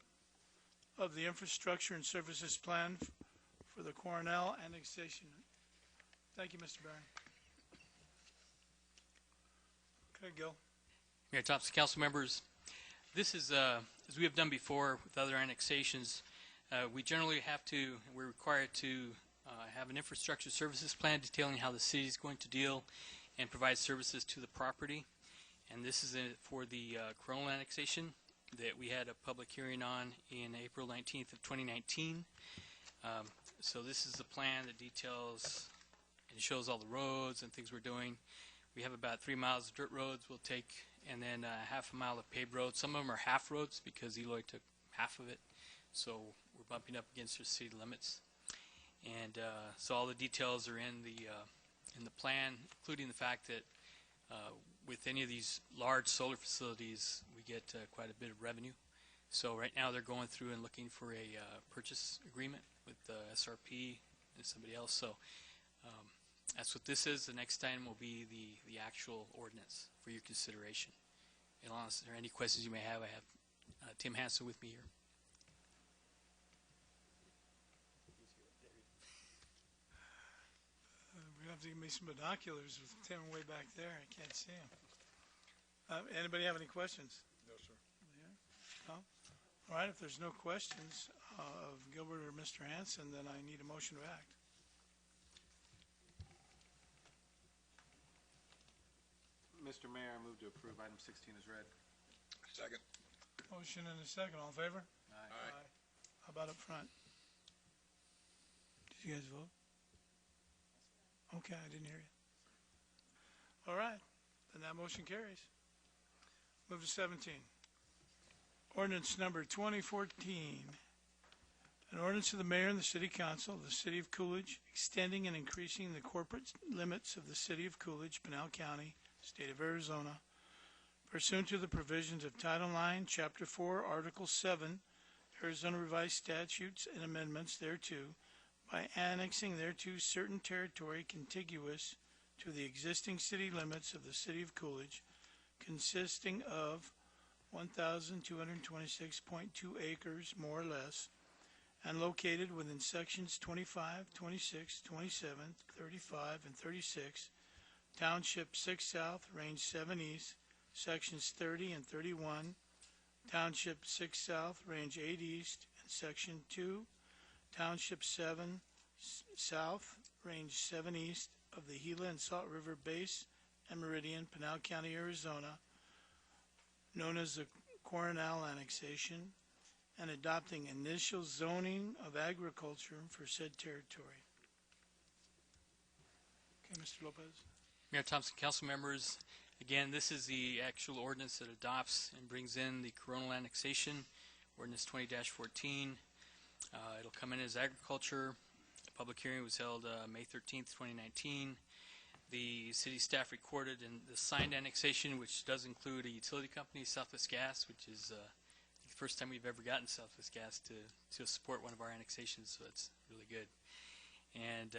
of the infrastructure and services plan for the Cornell annexation. Thank you, Mr. Barron. Okay, Gil. Mayor Thompson, council members, this is, as we have done before with other annexations, we're required to have an infrastructure services plan detailing how the city is going to deal and provide services to the property. And this is for the Cornell annexation that we had a public hearing on in April 19th of 2019. So this is the plan that details and shows all the roads and things we're doing. We have about 3 miles of dirt roads we'll take and then half a mile of paved road. Some of them are half roads because Eloy took half of it, so we're bumping up against the city limits. And so all the details are in the plan, including the fact that with any of these large solar facilities, we get quite a bit of revenue. So right now they're going through and looking for a purchase agreement with SRP and somebody else. So that's what this is. The next item will be the actual ordinance for your consideration. And unless there are any questions you may have, I have Tim Hansen with me here. We have to give me some binoculars with Tim way back there. I can't see him. Anybody have any questions? No, sir. No? All right, if there's no questions of Gilbert or Mr. Hanson, then I need a motion to act. Mr. Mayor, I move to approve item 16 is read. Second. Motion and a second. All in favor? Aye. How about up front? Did you guys vote? Okay, I didn't hear you. All right, then that motion carries. Move to 17. Ordinance number 2014. An ordinance of the mayor and the city council of the city of Coolidge extending and increasing the corporate limits of the city of Coolidge, Pinal County, state of Arizona, pursuant to the provisions of Title IX, Chapter 4, Article 7, Arizona Revised Statutes and amendments thereto, by annexing thereto certain territory contiguous to the existing city limits of the city of Coolidge, consisting of 1,226.2 acres, more or less, and located within sections 25, 26, 27, 35, and 36, Township 6 South, Range 7 East, Sections 30 and 31, Township 6 South, Range 8 East, and Section 2, Township 7 South, Range 7 East of the Gila and Salt River Base and Meridian, Pinal County, Arizona, known as the Coronel Annexation, and adopting initial zoning of agriculture for said territory. Okay, Mr. Lopez. Mayor Thompson, council members, again, this is the actual ordinance that adopts and brings in the coronal annexation, ordinance 20-14. It'll come in as agriculture. The public hearing was held May 13th, 2019. The city staff recorded in the signed annexation, which does include a utility company, Southwest Gas, which is the first time we've ever gotten Southwest Gas to support one of our annexations, so that's really good. And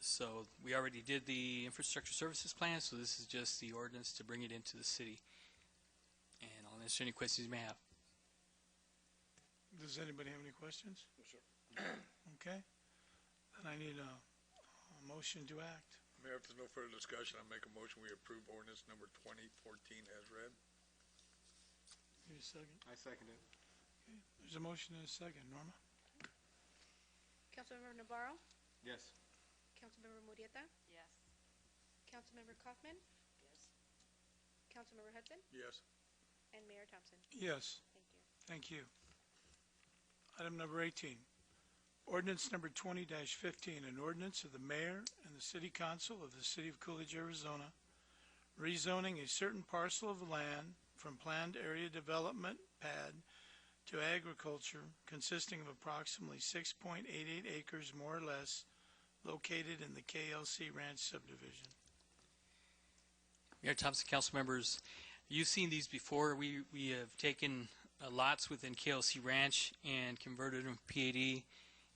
so we already did the infrastructure services plan, so this is just the ordinance to bring it into the city. And I'll answer any questions you may have. Does anybody have any questions? No, sir. Okay. Then I need a motion to act. Mayor, if there's no further discussion, I'll make a motion we approve ordinance number 2014 as read. Need a second? I second it. Okay. There's a motion and a second. Norma? Councilmember Navarro? Yes. Councilmember Murrieta? Yes. Councilmember Kaufman? Yes. Councilmember Hudson? Yes. And Mayor Thompson. Yes. Thank you. Thank you. Item number 18. Ordinance number 20-15, an ordinance of the mayor and the city council of the city of Coolidge, Arizona, rezoning a certain parcel of land from planned area development PAD to agriculture consisting of approximately 6.88 acres, more or less, located in the KLC Ranch subdivision. Mayor Thompson, council members, you've seen these before. We have taken lots within KLC Ranch and converted them PAD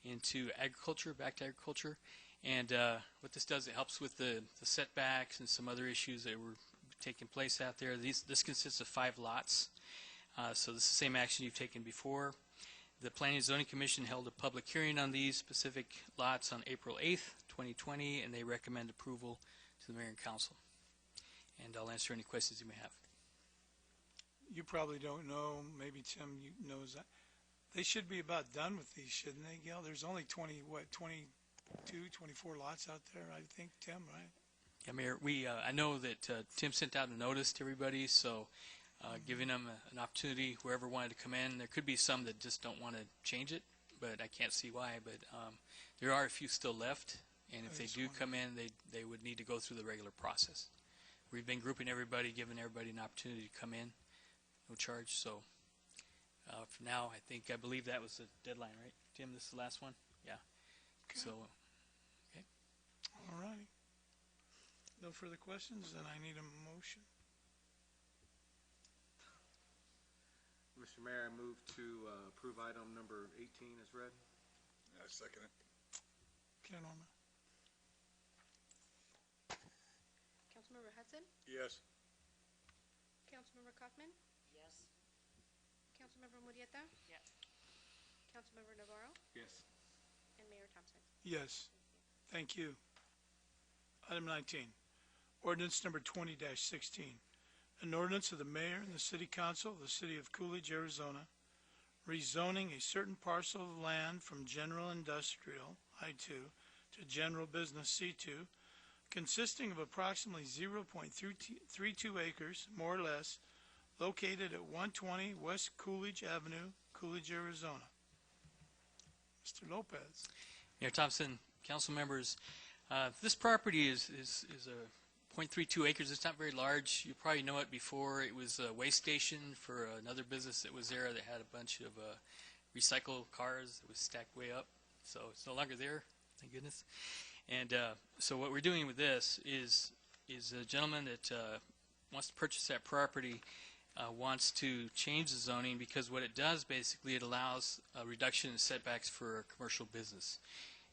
into agriculture, back to agriculture. And what this does, it helps with the setbacks and some other issues that were taking place out there. This consists of 5 lots. So this is the same action you've taken before. The Planning and Zoning Commission held a public hearing on these specific lots on April 8th, 2020, and they recommend approval to the mayor and council. And I'll answer any questions you may have. You probably don't know, maybe Tim knows that. They should be about done with these, shouldn't they, Gil? There's only 22, 24 lots out there, I think, Tim, right? Yeah, Mayor, I know that Tim sent out a notice to everybody, so giving them an opportunity, whoever wanted to come in. There could be some that just don't want to change it, but I can't see why. But there are a few still left, and if they do come in, they would need to go through the regular process. we've been grouping everybody, giving everybody an opportunity to come in, no charge. So for now, I believe that was the deadline, right? Tim, this is the last one? Yeah. Okay. So, All righty. No further questions, then I need a motion. Mr. Mayor, I move to approve item number 18 as read. I second it. Okay, Norma. Councilmember Hudson? Yes. Councilmember Kaufman? Yes. Councilmember Murrieta? Yes. Councilmember Navarro? Yes. And Mayor Thompson. Yes. Thank you. Item 19, ordinance number 20-16. An ordinance of the mayor and the city council of the city of Coolidge, Arizona, rezoning a certain parcel of land from general industrial, I-2, to general business, C2, consisting of approximately 0.32 acres, more or less, located at 120 West Coolidge Avenue, Coolidge, Arizona. Mr. Lopez. Mayor Thompson, council members, this property is a 0.32 acres. It's not very large. You probably know it before. It was a waste station for another business that was there that had a bunch of recycled cars that was stacked way up. So it's no longer there, thank goodness. And so what we're doing with this is a gentleman that wants to purchase that property wants to change the zoning, because what it does basically, it allows a reduction in setbacks for a commercial business.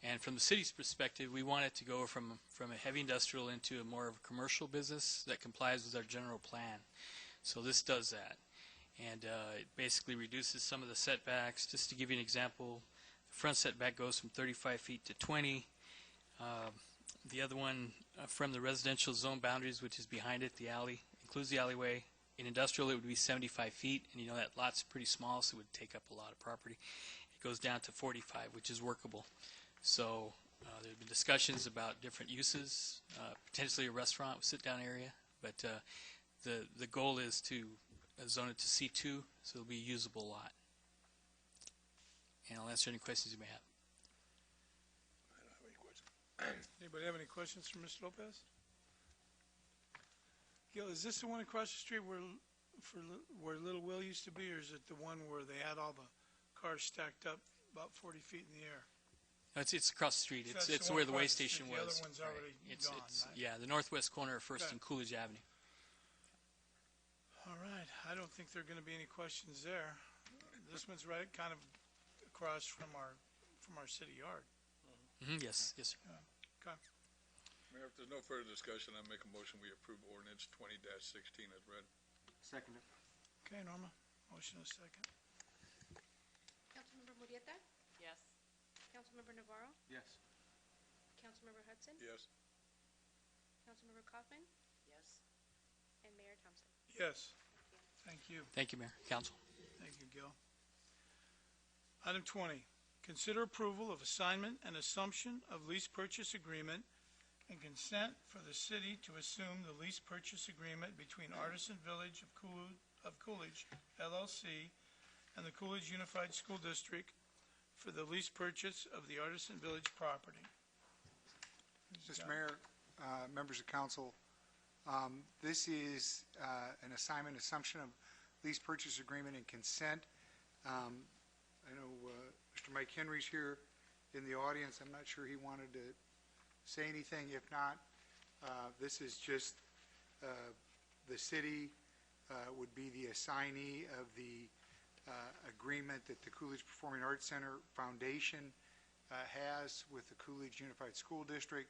And from the city's perspective, we want it to go from a heavy industrial into a more of a commercial business that complies with our general plan. So this does that. And it basically reduces some of the setbacks. Just to give you an example, the front setback goes from 35 feet to 20. The other one from the residential zone boundaries, which is behind it, the alley, includes the alleyway. In industrial, it would be 75 feet, and you know that lot's pretty small, so it would take up a lot of property. It goes down to 45, which is workable. So there have been discussions about different uses, potentially a restaurant with sit-down area, but the goal is to zone it to C2, so it'll be a usable lot. And I'll answer any questions you may have. I don't have any questions. Anybody have any questions for Mr. Lopez? Gil, is this the one across the street where Little Will used to be, or is it the one where they had all the cars stacked up about 40 feet in the air? No, it's across the street. So that's It's the where one the across waste the station street. The was. other one's already gone, right? Yeah, the northwest corner of First Okay. and Coolidge Avenue. All right, I don't think there are going to be any questions there. This one's right kind of across from our city yard. Yes, yes, sir. Okay. Mayor, if there's no further discussion, I make a motion we approve ordinance 20-16 as read. Second it. Okay, Norma. Motion is second. Councilmember Murrieta? Yes. Councilmember Navarro? Yes. Councilmember Hudson? Yes. Councilmember Kaufman? Yes. And Mayor Thompson. Yes. Thank you. Thank you, Mayor. Council. Thank you, Gil. Item 20, consider approval of assignment and assumption of lease purchase agreement and consent for the city to assume the lease purchase agreement between Artisan Village of Coolidge, LLC, and the Coolidge Unified School District for the lease purchase of the Artisan Village property. Mr. Mayor, members of council, this is an assignment assumption of lease purchase agreement and consent. I know Mr. Mike Henry's here in the audience. I'm not sure he wanted to say anything. If not, this is just the city would be the assignee of the agreement that the Coolidge Performing Arts Center Foundation has with the Coolidge Unified School District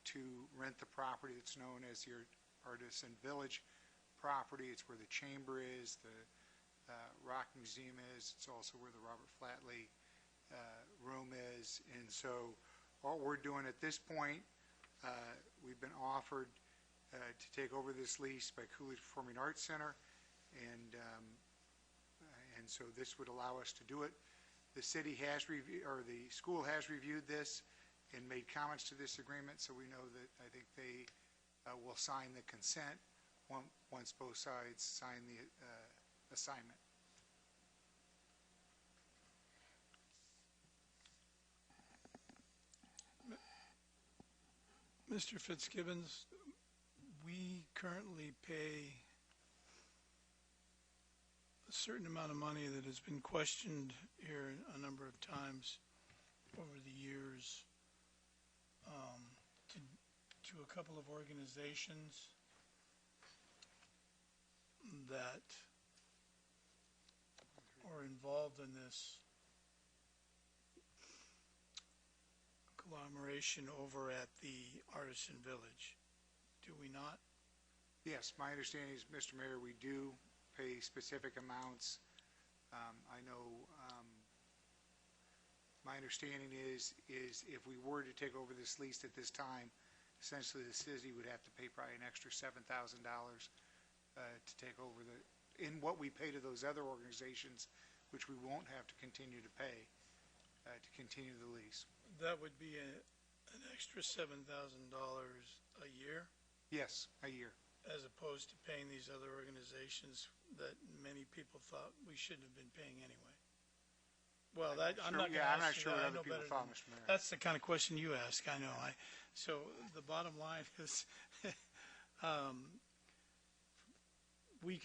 to rent the property that's known as the Artisan Village property. It's where the chamber is, the Rock Museum is. It's also where the Robert Flatley room is. And so what we're doing at this point, we've been offered to take over this lease by Coolidge Performing Arts Center, and so this would allow us to do it. The city has the school has reviewed this and made comments to this agreement, so we know that I think they will sign the consent once both sides sign the assignment. Mr. Fitzgibbons, we currently pay a certain amount of money that has been questioned here a number of times over the years to a couple of organizations that are involved in this conglomeration over at the Artisan Village. Do we not? Yes, my understanding is, Mr. Mayor, we do pay specific amounts. I know my understanding is if we were to take over this lease at this time, essentially the city would have to pay probably an extra $7,000 to take over in what we pay to those other organizations, which we won't have to continue to pay to continue the lease. That would be an extra $7,000 a year, Yes, a year. as opposed to paying these other organizations that many people thought we shouldn't have been paying anyway. Well, I'm not going to I'm not ask you sure that. what I other know people better thought, than- Mr. Mayor. That's the kind of question you ask, I know. So the bottom line is, we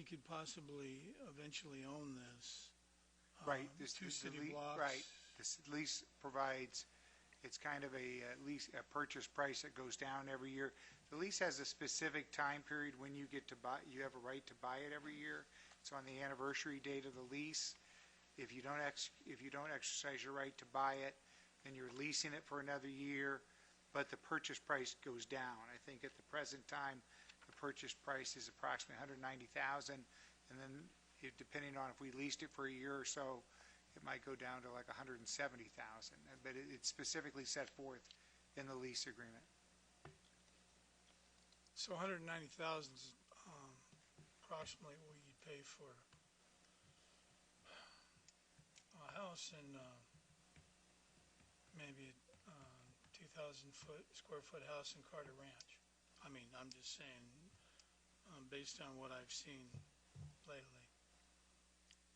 could possibly eventually own this. Right. Two city blocks. Right. This lease provides, it's kind of a purchase price that goes down every year. The lease has a specific time period when you get to buy, you have a right to buy it every year. It's on the anniversary date of the lease. If you don't exercise your right to buy it, then you're leasing it for another year, but the purchase price goes down. I think at the present time, the purchase price is approximately $190,000, and then depending on if we leased it for a year or so, it might go down to like $170,000. But it's specifically set forth in the lease agreement. So $190,000 is approximately what you'd pay for a house in maybe a 2,000 square foot house in Carter Ranch. I mean, I'm just saying, based on what I've seen lately.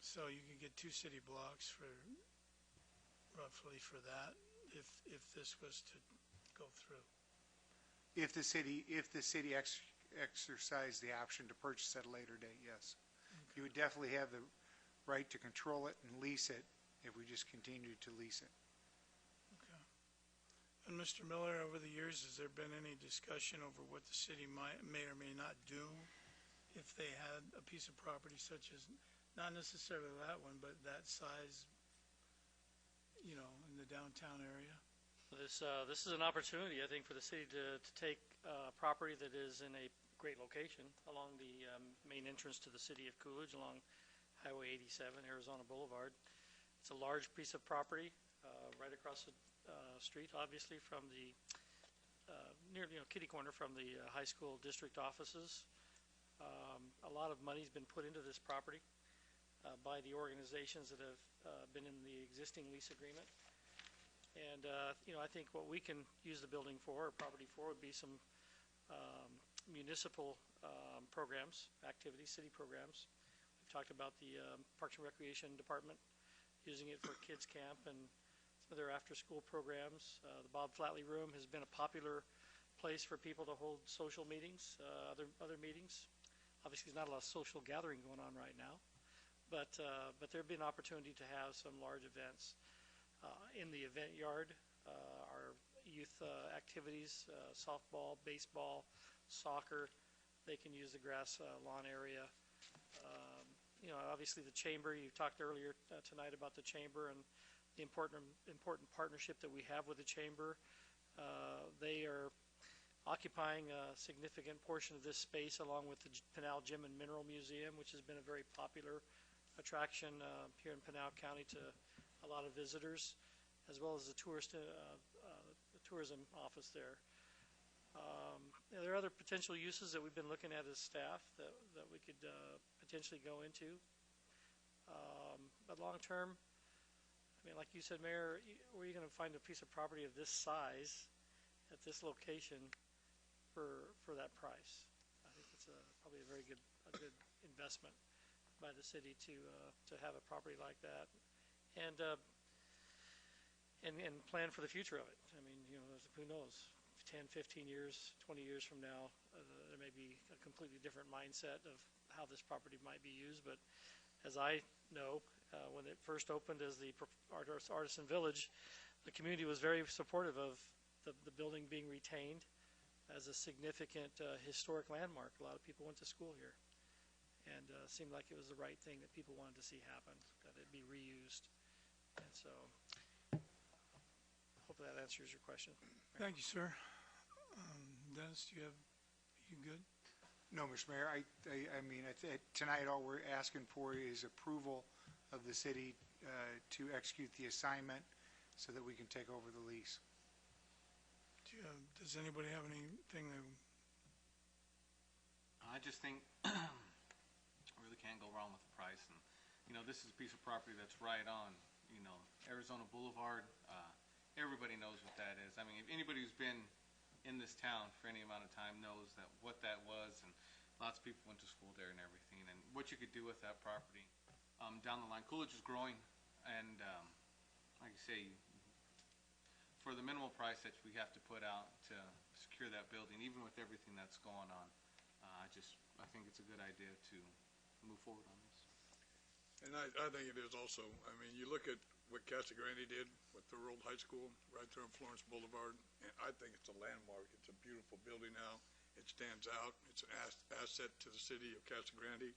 So you could get 2 city blocks for roughly for that if this was to go through. If the city exercised the option to purchase at a later date, yes. Okay. You would definitely have the right to control it and lease it if we just continued to lease it. Okay. And Mr. Miller, over the years, has there been any discussion over what the city may or may not do if they had a piece of property such as, not necessarily that one, but that size, in the downtown area? This is an opportunity, I think, for the city to take property that is in a great location along the main entrance to the city of Coolidge, along Highway 87, Arizona Boulevard. It's a large piece of property right across the street, obviously, from the near kitty corner from the high school district offices. A lot of money's been put into this property by the organizations that have been in the existing lease agreement. And, I think what we can use the building for, or property for, would be some municipal programs, activities, city programs. We've talked about the Parks and Recreation Department using it for kids camp and some of their after-school programs. The Bob Flatley Room has been a popular place for people to hold social meetings, other meetings. Obviously, there's not a lot of social gathering going on right now, but there'd be an opportunity to have some large events. In the event yard, our youth activities, softball, baseball, soccer, they can use the grass lawn area. Obviously the chamber, you talked earlier tonight about the chamber and the important partnership that we have with the chamber. They are occupying a significant portion of this space along with the Pinal Gem and Mineral Museum, which has been a very popular attraction here in Pinal County to a lot of visitors, as well as the tourism office there. There are other potential uses that we've been looking at as staff that we could potentially go into. But long term, I mean, like you said, Mayor, where are you going to find a piece of property of this size at this location for that price? I think it's probably a good investment by the city to have a property like that. And plan for the future of it. I mean, who knows? 10, 15 years, 20 years from now, there may be a completely different mindset of how this property might be used. But as I know, when it first opened as the Artisan Village, the community was very supportive of the building being retained as a significant historic landmark. A lot of people went to school here, and seemed like it was the right thing that people wanted to see happen, that it be reused. And so, hopefully that answers your question. Thank you, sir. Dennis, you good? No, Mr. Mayor, I mean, tonight all we're asking for is approval of the city to execute the assignment so that we can take over the lease. Does anybody have anything they... I just think I really can't go wrong with the price. And, you know, this is a piece of property that's right on, you know, Arizona Boulevard. Everybody knows what that is. I mean, if anybody who's been in this town for any amount of time knows that what that was, and lots of people went to school there and everything, and what you could do with that property down the line. Coolidge is growing, and like I say, for the minimal price that we have to put out to secure that building, even with everything that's going on, I think it's a good idea to move forward on this. And I think it is also. I mean, you look at what Casa Grande did with their old high school right there on Florence Boulevard, and I think it's a landmark. It's a beautiful building now. It stands out. It's an asset to the city of Casa Grande.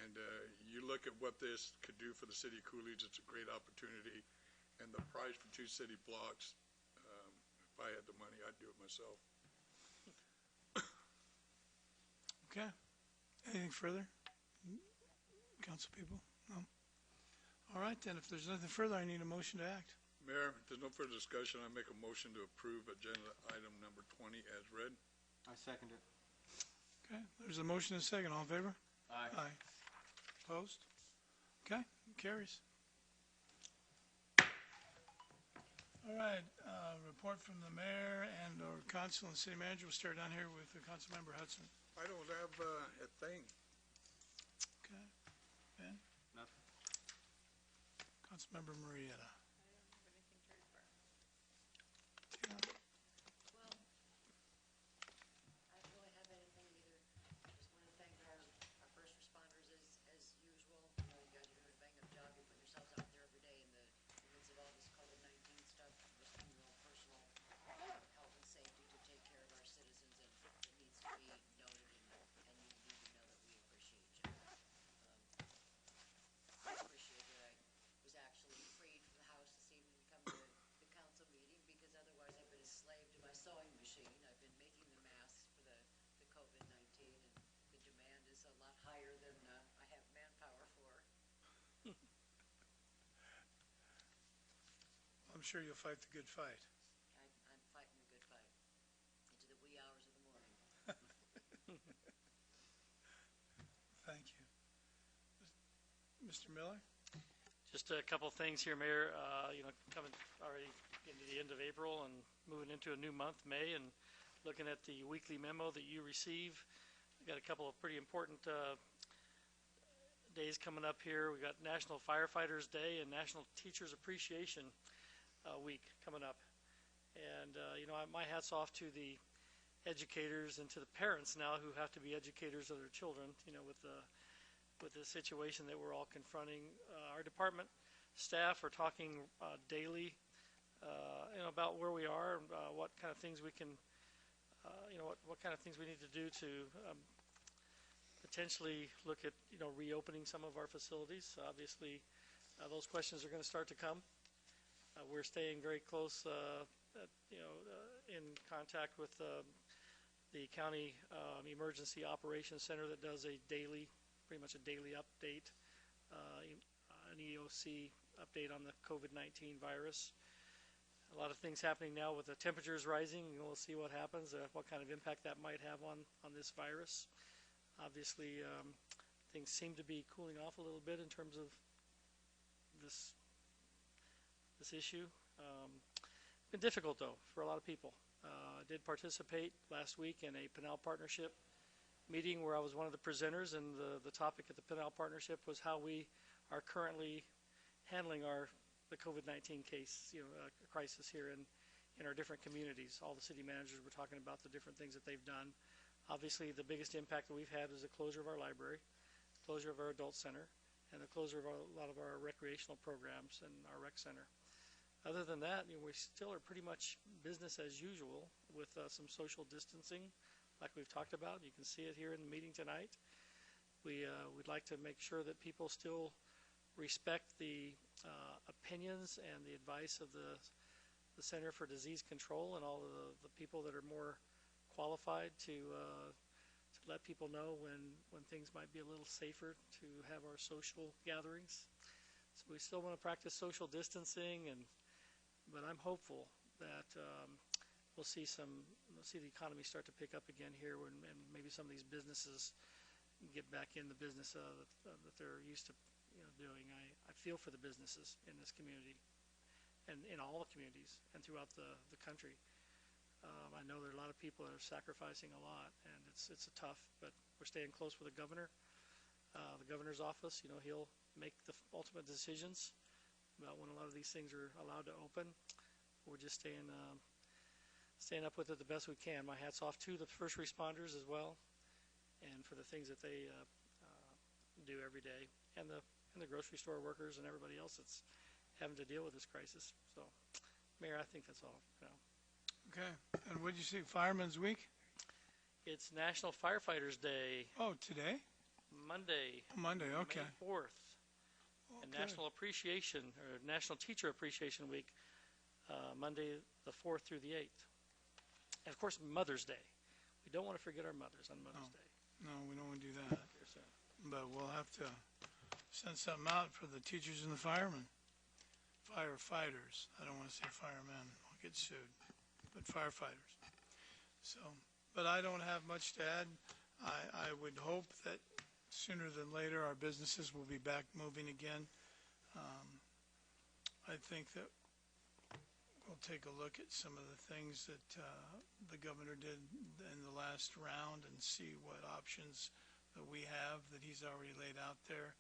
And you look at what this could do for the city of Coolidge, it's a great opportunity. And the price for 2 city blocks, if I had the money, I'd do it myself. Okay. Anything further? Council people? No? All right, then. If there's nothing further, I need a motion to act. Mayor, if there's no further discussion, I make a motion to approve agenda item number 20 as read. I second it. Okay. There's a motion and a second. All in favor? Aye. Aye. Opposed? Okay. Carries. All right. Report from the mayor and or council and city manager. We'll start down here with the council member Hudson. I don't have a thing. Okay. Ben? Nothing. Councilmember Marietta. I don't have anything to report. Tina? Well, I don't really have anything either. Just want to thank our first responders as usual. You know, you guys are doing a bang-up job. You're putting yourselves out there every day in the midst of all this COVID-19 stuff, risking your own personal health and safety to take care of our citizens, and it needs to be noted, and you need to know that we appreciate you. I appreciate that I was actually freed from the house this evening to come to the council meeting, because otherwise I've been a slave to my sewing machine. I've been making the masks for the COVID-19, and the demand is a lot higher than I have manpower for. I'm sure you'll fight the good fight. I'm fighting a good fight into the wee hours of the morning. Thank you. Mr. Miller? Just a couple things here, Mayor. You know, coming already into the end of April and moving into a new month, May, and looking at the weekly memo that you receive. We got a couple of pretty important days coming up here. We got National Firefighters Day and National Teachers Appreciation Week coming up. And you know, my hat's off to the educators and to the parents now who have to be educators of their children. You know, with the situation that we're all confronting. Our department staff are talking daily, you know, about where we are, and what kind of things we can, you know, what kind of things we need to do to potentially look at, you know, reopening some of our facilities. Obviously, those questions are going to start to come. We're staying very close, you know, in contact with the county emergency operations center that does a daily, pretty much a daily update, an EOC update on the COVID-19 virus. A lot of things happening now with the temperatures rising. We'll see what happens, what kind of impact that might have on this virus. Obviously, things seem to be cooling off a little bit in terms of this issue. Been difficult, though, for a lot of people. I did participate last week in a Pinal Partnership meeting where I was one of the presenters, and the topic at the Pinal Partnership was how we are currently handling the COVID-19 case, you know, crisis here in our different communities. All the city managers were talking about the different things that they've done. Obviously, the biggest impact that we've had is the closure of our library, closure of our adult center, and the closure of a lot of our recreational programs and our rec center. Other than that, we still are pretty much business as usual with some social distancing, like we've talked about. You can see it here in the meeting tonight. We'd like to make sure that people still respect the opinions and the advice of the Center for Disease Control and all of the people that are more qualified to let people know when things might be a little safer to have our social gatherings. So we still want to practice social distancing, but I'm hopeful that we'll see the economy start to pick up again here, and maybe some of these businesses get back in the business that they're used to doing. I feel for the businesses in this community and in all the communities and throughout the country. I know there are a lot of people that are sacrificing a lot, and it's tough, but we're staying close with the governor. The governor's office, he'll make the ultimate decisions about when a lot of these things are allowed to open. We're just staying up with it the best we can. My hat's off to the first responders as well, and for the things that they do every day, and the grocery store workers and everybody else that's having to deal with this crisis. So, Mayor, I think that's all. Okay. And what did you say, Fireman's Week? It's National Firefighters Day. Oh, today? Monday. Monday, okay. May 4th. And National Appreciation, or National Teacher Appreciation Week, Monday the 4th through the 8th. And, of course, Mother's Day. We don't want to forget our mothers on Mother's Day. No, we don't want to do that. But we'll have to send something out for the teachers and the firemen. Firefighters. I don't want to say firemen. I'll get sued. But firefighters. So, but I don't have much to add. I would hope that sooner than later our businesses will be back moving again. I think that we'll take a look at some of the things that the governor did in the last round and see what options that we have that he's already laid out there.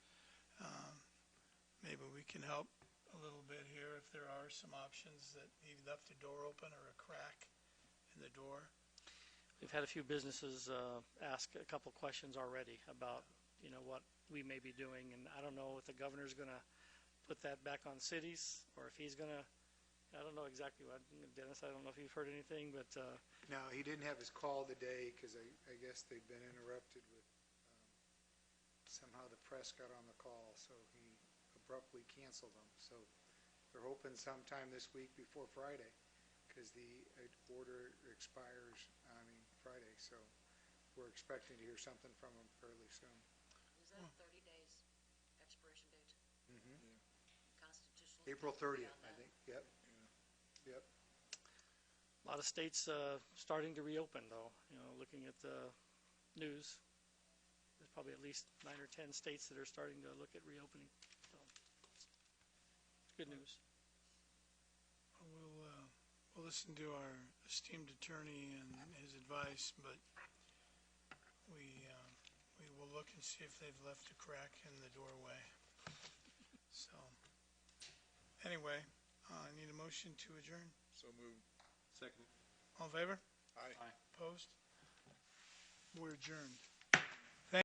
Maybe we can help a little bit here if there are some options that he left a door open or a crack in the door. We've had a few businesses ask a couple questions already about, what we may be doing, and I don't know if the governor's going to put that back on cities or if he's going to, I don't know exactly what. Dennis, I don't know if you've heard anything, but... No, he didn't have his call today because I guess they've been interrupted with, somehow the press got on the call, so he abruptly canceled them. So they're hoping sometime this week before Friday, because the order expires, Friday. So we're expecting to hear something from them fairly soon. Is that 30 days expiration date? Mm-hmm. Constitutional? April 30th, I think. Yep. Yep. A lot of states starting to reopen, though. Looking at the news, there's probably at least 9 or 10 states that are starting to look at reopening. So, it's good news. We'll listen to our esteemed attorney and his advice, but we will look and see if they've left a crack in the doorway. So, anyway, I need a motion to adjourn. So moved. Second. All in favor? Aye. Opposed? We're adjourned.